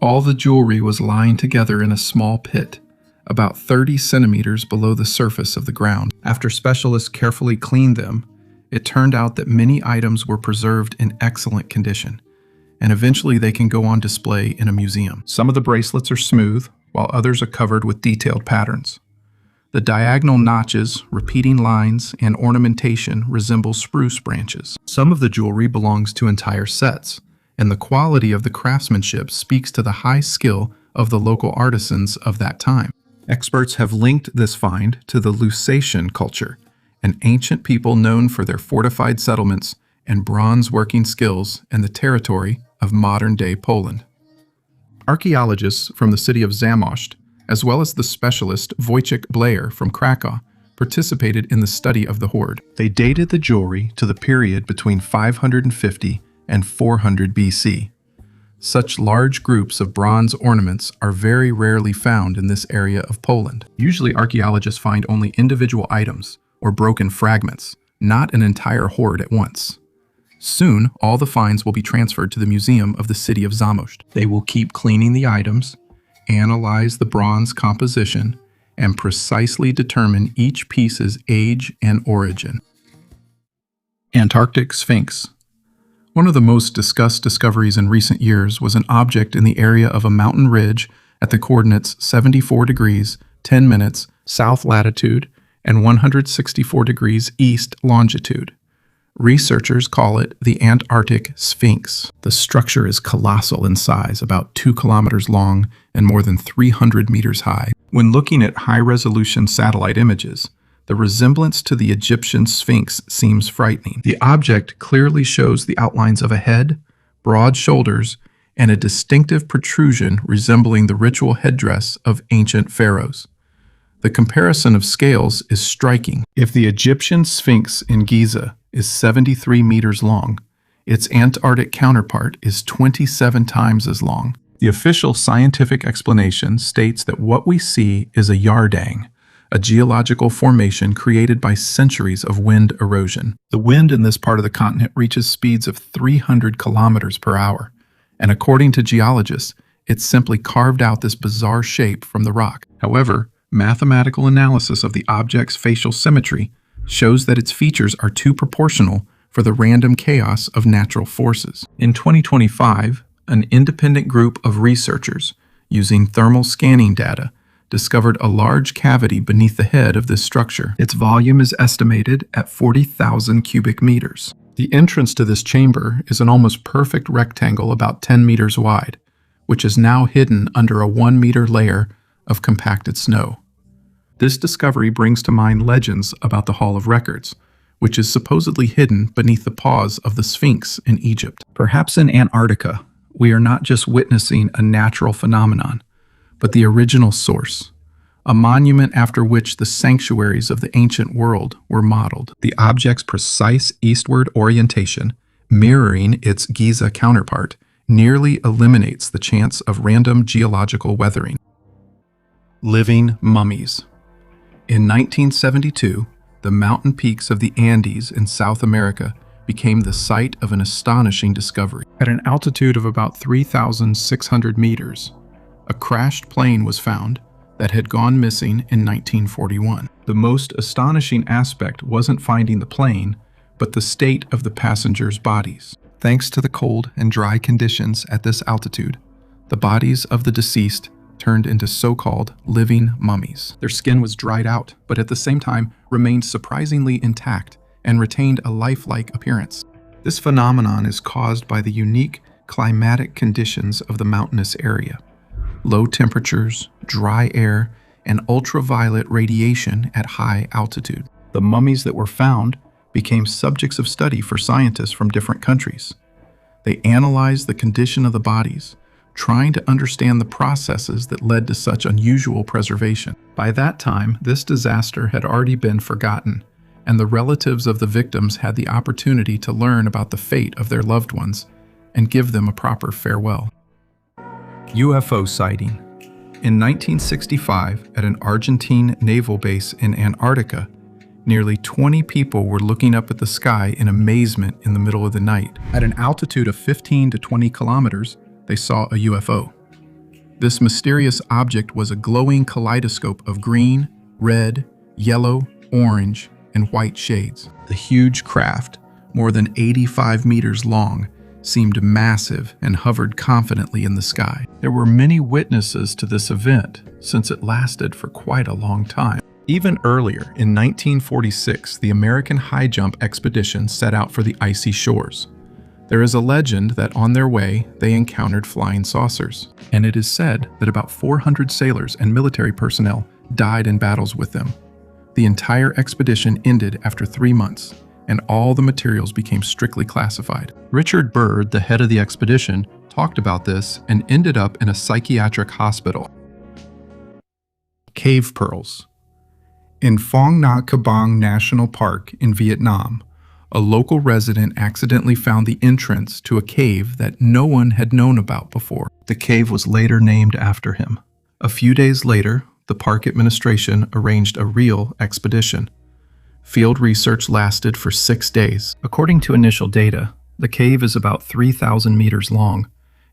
All the jewelry was lying together in a small pit, about 30 centimeters below the surface of the ground. After specialists carefully cleaned them, it turned out that many items were preserved in excellent condition, and eventually they can go on display in a museum. Some of the bracelets are smooth, while others are covered with detailed patterns. The diagonal notches, repeating lines, and ornamentation resemble spruce branches. Some of the jewelry belongs to entire sets, and the quality of the craftsmanship speaks to the high skill of the local artisans of that time. Experts have linked this find to the Llullaillaco culture, an ancient people known for their fortified settlements and bronze working skills in the territory of modern-day Poland. Archaeologists from the city of Zamość as well as the specialist Wojciech Blair from Krakow, participated in the study of the hoard. They dated the jewelry to the period between 550 and 400 BC. Such large groups of bronze ornaments are very rarely found in this area of Poland. Usually archaeologists find only individual items or broken fragments, not an entire hoard at once. Soon, all the finds will be transferred to the museum of the city of Zamość. They will keep cleaning the items, analyze the bronze composition, and precisely determine each piece's age and origin. Antarctic Sphinx. One of the most discussed discoveries in recent years was an object in the area of a mountain ridge at the coordinates 74 degrees, 10 minutes south latitude and 164 degrees east longitude. Researchers call it the Antarctic Sphinx. The structure is colossal in size, about 2 kilometers long and more than 300 meters high. When looking at high-resolution satellite images, the resemblance to the Egyptian Sphinx seems frightening. The object clearly shows the outlines of a head, broad shoulders, and a distinctive protrusion resembling the ritual headdress of ancient pharaohs. The comparison of scales is striking. If the Egyptian Sphinx in Giza is 73 meters long, its Antarctic counterpart is 27 times as long. The official scientific explanation states that what we see is a yardang, a geological formation created by centuries of wind erosion. The wind in this part of the continent reaches speeds of 300 kilometers per hour, and according to geologists, it simply carved out this bizarre shape from the rock. However, mathematical analysis of the object's facial symmetry shows that its features are too proportional for the random chaos of natural forces. In 2025, an independent group of researchers, using thermal scanning data, discovered a large cavity beneath the head of this structure. Its volume is estimated at 40,000 cubic meters. The entrance to this chamber is an almost perfect rectangle about 10 meters wide, which is now hidden under a 1-meter layer of compacted snow. This discovery brings to mind legends about the Hall of Records, which is supposedly hidden beneath the paws of the Sphinx in Egypt. Perhaps in Antarctica, we are not just witnessing a natural phenomenon, but the original source, a monument after which the sanctuaries of the ancient world were modeled. The object's precise eastward orientation, mirroring its Giza counterpart, nearly eliminates the chance of random geological weathering. Living mummies. In 1972, the mountain peaks of the Andes in South America became the site of an astonishing discovery. At an altitude of about 3,600 meters, a crashed plane was found that had gone missing in 1941. The most astonishing aspect wasn't finding the plane, but the state of the passengers' bodies. Thanks to the cold and dry conditions at this altitude, the bodies of the deceased turned into so-called living mummies. Their skin was dried out, but at the same time remained surprisingly intact and retained a lifelike appearance. This phenomenon is caused by the unique climatic conditions of the mountainous area. Low temperatures, dry air, and ultraviolet radiation at high altitude. The mummies that were found became subjects of study for scientists from different countries. They analyzed the condition of the bodies, trying to understand the processes that led to such unusual preservation. By that time, this disaster had already been forgotten, and the relatives of the victims had the opportunity to learn about the fate of their loved ones and give them a proper farewell. UFO sighting. In 1965, at an Argentine naval base in Antarctica, nearly 20 people were looking up at the sky in amazement in the middle of the night. At an altitude of 15 to 20 kilometers, they saw a UFO. This mysterious object was a glowing kaleidoscope of green, red, yellow, orange, and white shades. The huge craft, more than 85 meters long, seemed massive and hovered confidently in the sky. There were many witnesses to this event, since it lasted for quite a long time. Even earlier, in 1946, the American high jump expedition set out for the icy shores. There is a legend that on their way, they encountered flying saucers, and it is said that about 400 sailors and military personnel died in battles with them. The entire expedition ended after 3 months, and all the materials became strictly classified. Richard Byrd, the head of the expedition, talked about this and ended up in a psychiatric hospital. Cave pearls. In Phong Nha Kabang National Park in Vietnam, a local resident accidentally found the entrance to a cave that no one had known about before. The cave was later named after him. A few days later, the park administration arranged a real expedition. Field research lasted for 6 days. According to initial data, the cave is about 3,000 meters long,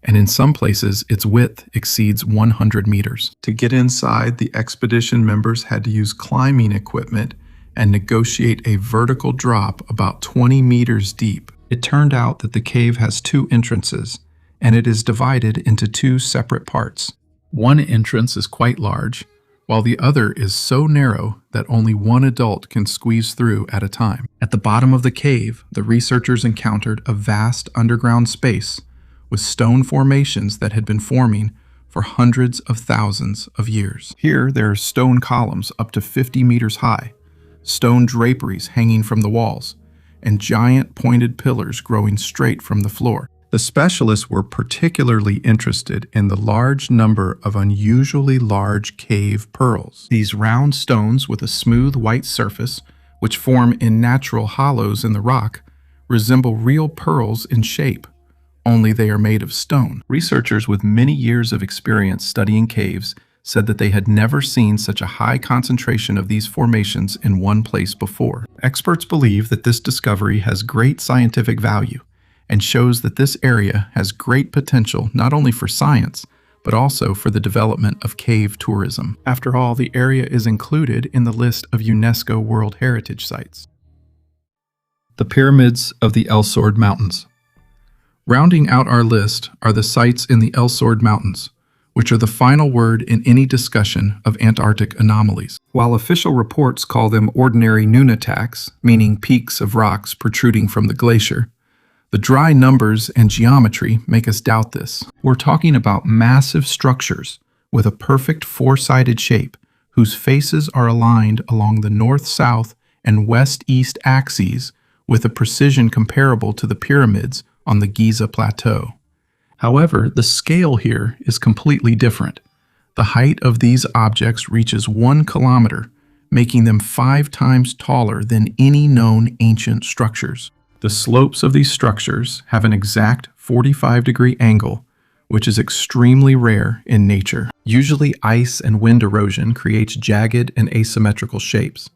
and in some places its width exceeds 100 meters. To get inside, the expedition members had to use climbing equipment and negotiate a vertical drop about 20 meters deep. It turned out that the cave has 2 entrances, and it is divided into 2 separate parts. One entrance is quite large, while the other is so narrow that only one adult can squeeze through at a time. At the bottom of the cave, the researchers encountered a vast underground space with stone formations that had been forming for hundreds of thousands of years. Here, there are stone columns up to 50 meters high, stone draperies hanging from the walls, and giant pointed pillars growing straight from the floor. The specialists were particularly interested in the large number of unusually large cave pearls. These round stones with a smooth white surface, which form in natural hollows in the rock, resemble real pearls in shape, only they are made of stone. Researchers with many years of experience studying caves said that they had never seen such a high concentration of these formations in one place before. Experts believe that this discovery has great scientific value and shows that this area has great potential not only for science, but also for the development of cave tourism. After all, the area is included in the list of UNESCO World Heritage Sites. The Pyramids of the El Sord Mountains. Rounding out our list are the sites in the El Sord Mountains, which are the final word in any discussion of Antarctic anomalies. While official reports call them ordinary nunataks, meaning peaks of rocks protruding from the glacier, the dry numbers and geometry make us doubt this. We're talking about massive structures with a perfect 4-sided shape whose faces are aligned along the north-south and west-east axes with a precision comparable to the pyramids on the Giza Plateau. However, the scale here is completely different. The height of these objects reaches 1 kilometer, making them 5 times taller than any known ancient structures. The slopes of these structures have an exact 45-degree angle, which is extremely rare in nature. Usually ice and wind erosion creates jagged and asymmetrical shapes,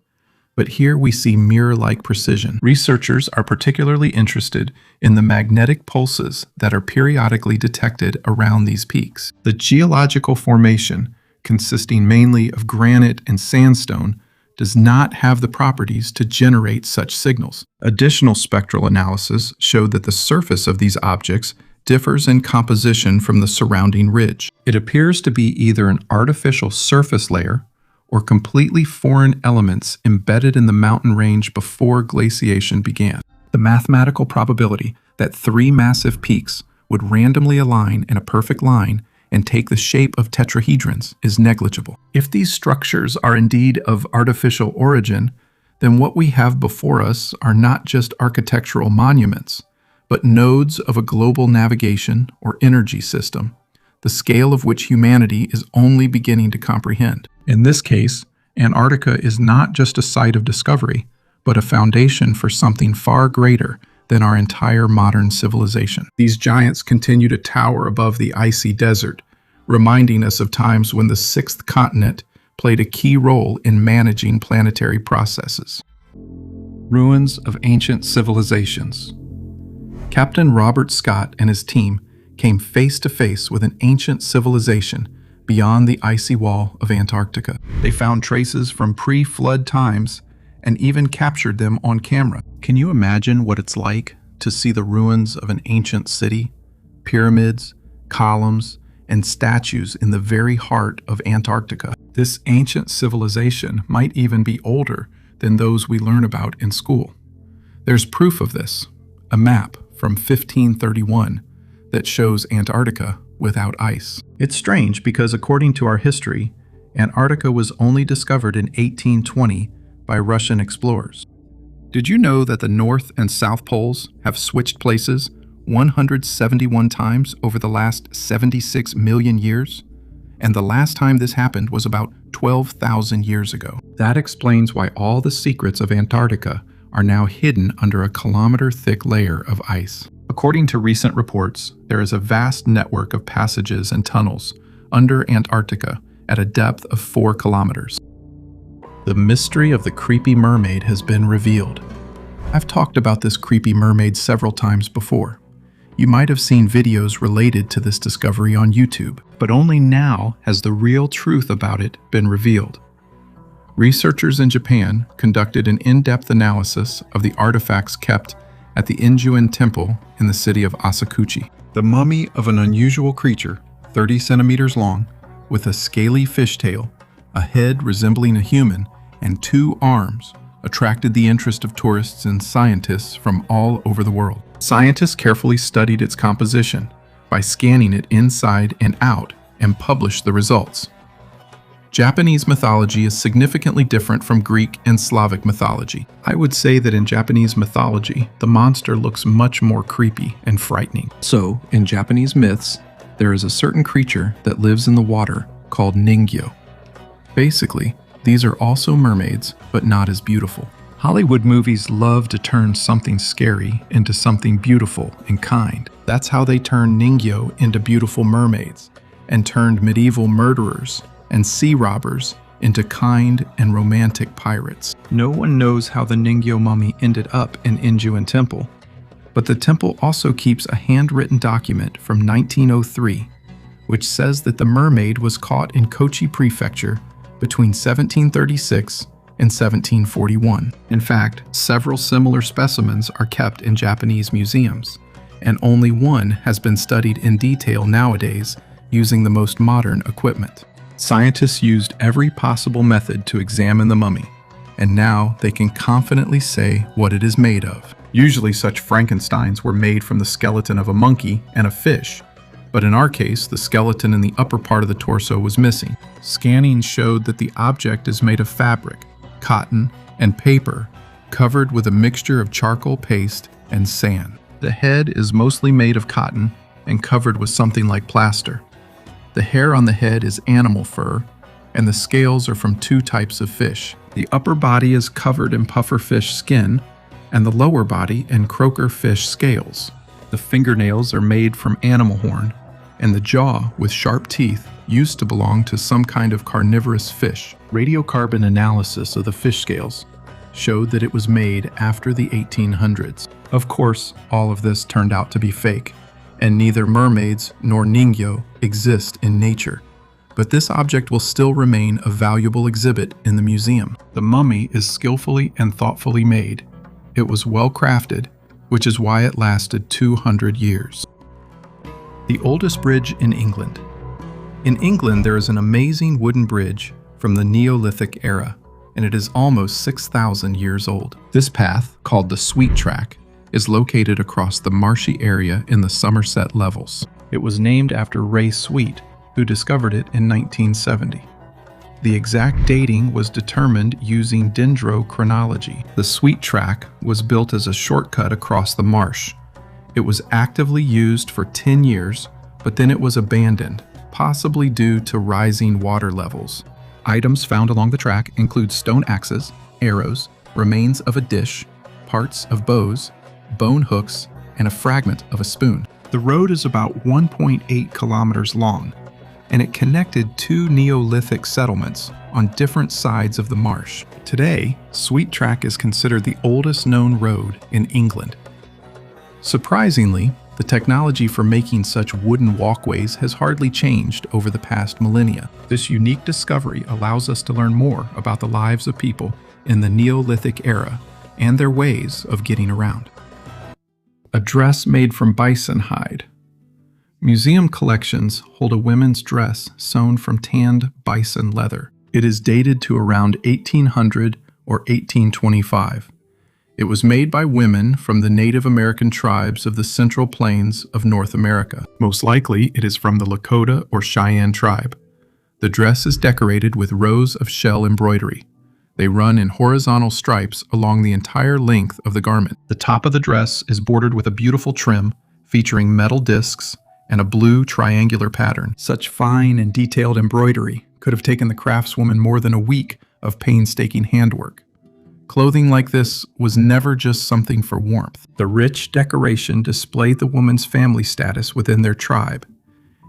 but here we see mirror-like precision. Researchers are particularly interested in the magnetic pulses that are periodically detected around these peaks. The geological formation, consisting mainly of granite and sandstone, does not have the properties to generate such signals. Additional spectral analysis showed that the surface of these objects differs in composition from the surrounding ridge. It appears to be either an artificial surface layer or completely foreign elements embedded in the mountain range before glaciation began. The mathematical probability that 3 massive peaks would randomly align in a perfect line and take the shape of tetrahedrons is negligible. If these structures are indeed of artificial origin, then what we have before us are not just architectural monuments, but nodes of a global navigation or energy system, the scale of which humanity is only beginning to comprehend. In this case, Antarctica is not just a site of discovery, but a foundation for something far greater than our entire modern civilization. These giants continue to tower above the icy desert, reminding us of times when the 6th continent played a key role in managing planetary processes. Ruins of ancient civilizations. Captain Robert Scott and his team came face to face with an ancient civilization beyond the icy wall of Antarctica. They found traces from pre-flood times and even captured them on camera. Can you imagine what it's like to see the ruins of an ancient city, pyramids, columns, and statues in the very heart of Antarctica? This ancient civilization might even be older than those we learn about in school. There's proof of this, a map from 1531 that shows Antarctica without ice. It's strange because according to our history, Antarctica was only discovered in 1820 by Russian explorers. Did you know that the North and South Poles have switched places 171 times over the last 76 million years? and the last time this happened was about 12,000 years ago. That explains why all the secrets of Antarctica are now hidden under a kilometer-thick layer of ice. According to recent reports, there is a vast network of passages and tunnels under Antarctica at a depth of 4 kilometers. The mystery of the creepy mermaid has been revealed. I've talked about this creepy mermaid several times before. You might have seen videos related to this discovery on YouTube, but only now has the real truth about it been revealed. Researchers in Japan conducted an in-depth analysis of the artifacts kept at the Ingenuity temple in the city of Asakuchi. The mummy of an unusual creature, 30 centimeters long, with a scaly fishtail, a head resembling a human, and 2 arms, attracted the interest of tourists and scientists from all over the world. Scientists carefully studied its composition by scanning it inside and out and published the results. Japanese mythology is significantly different from Greek and Slavic mythology. I would say that in Japanese mythology, the monster looks much more creepy and frightening. So, in Japanese myths, there is a certain creature that lives in the water called Ningyo. Basically, these are also mermaids, but not as beautiful. Hollywood movies love to turn something scary into something beautiful and kind. That's how they turned Ningyo into beautiful mermaids, and turned medieval murderers and sea robbers into kind and romantic pirates. No one knows how the Ningyo mummy ended up in Ingenuity Temple, but the temple also keeps a handwritten document from 1903, which says that the mermaid was caught in Kochi Prefecture between 1736 and 1741. In fact, several similar specimens are kept in Japanese museums, and only one has been studied in detail nowadays using the most modern equipment. Scientists used every possible method to examine the mummy, and now they can confidently say what it is made of. Usually such Frankensteins were made from the skeleton of a monkey and a fish, but in our case, the skeleton in the upper part of the torso was missing. Scanning showed that the object is made of fabric, cotton, and paper, covered with a mixture of charcoal paste and sand. The head is mostly made of cotton and covered with something like plaster. The hair on the head is animal fur, and the scales are from 2 types of fish. The upper body is covered in pufferfish skin, and the lower body in croaker fish scales. The fingernails are made from animal horn, and the jaw, with sharp teeth, used to belong to some kind of carnivorous fish. Radiocarbon analysis of the fish scales showed that it was made after the 1800s. Of course, all of this turned out to be fake, and neither mermaids nor Ningyo exist in nature. But this object will still remain a valuable exhibit in the museum. The mummy is skillfully and thoughtfully made. It was well crafted, which is why it lasted 200 years. The oldest bridge in England. In England, there is an amazing wooden bridge from the Neolithic era, and it is almost 6,000 years old. This path, called the Sweet Track, is located across the marshy area in the Somerset Levels. It was named after Ray Sweet, who discovered it in 1970. The exact dating was determined using dendrochronology. The Sweet Track was built as a shortcut across the marsh. It was actively used for 10 years, but then it was abandoned, possibly due to rising water levels. Items found along the track include stone axes, arrows, remains of a dish, parts of bows, bone hooks, and a fragment of a spoon. The road is about 1.8 kilometers long, and it connected 2 Neolithic settlements on different sides of the marsh. Today, Sweet Track is considered the oldest known road in England. Surprisingly, the technology for making such wooden walkways has hardly changed over the past millennia. This unique discovery allows us to learn more about the lives of people in the Neolithic era and their ways of getting around. A dress made from bison hide. Museum collections hold a women's dress sewn from tanned bison leather. It is dated to around 1800 or 1825. It was made by women from the Native American tribes of the Central Plains of North America. Most likely, it is from the Lakota or Cheyenne tribe. The dress is decorated with rows of shell embroidery. They run in horizontal stripes along the entire length of the garment. The top of the dress is bordered with a beautiful trim featuring metal discs and a blue triangular pattern. Such fine and detailed embroidery could have taken the craftswoman more than a week of painstaking handwork. Clothing like this was never just something for warmth. The rich decoration displayed the woman's family status within their tribe,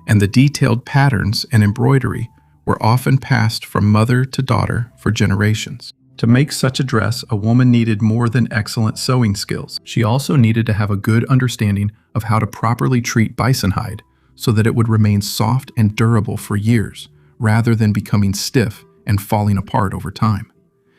and the detailed patterns and embroidery were often passed from mother to daughter for generations. To make such a dress, a woman needed more than excellent sewing skills. She also needed to have a good understanding of how to properly treat bison hide so that it would remain soft and durable for years, rather than becoming stiff and falling apart over time.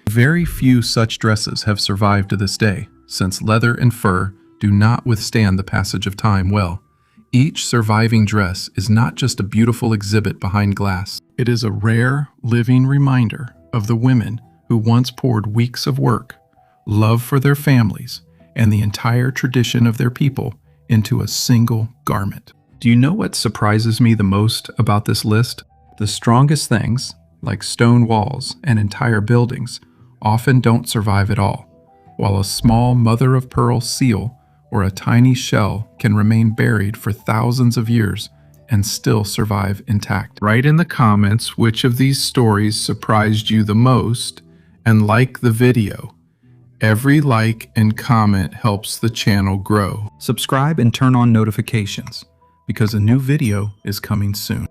Very few such dresses have survived to this day, since leather and fur do not withstand the passage of time well. Each surviving dress is not just a beautiful exhibit behind glass. It is a rare, living reminder of the women who once poured weeks of work, love for their families, and the entire tradition of their people into a single garment. Do you know what surprises me the most about this list? The strongest things, like stone walls and entire buildings, often don't survive at all, while a small mother-of-pearl seal or a tiny shell can remain buried for thousands of years and still survive intact. Write in the comments which of these stories surprised you the most, and like the video. Every like and comment helps the channel grow. Subscribe and turn on notifications, because a new video is coming soon.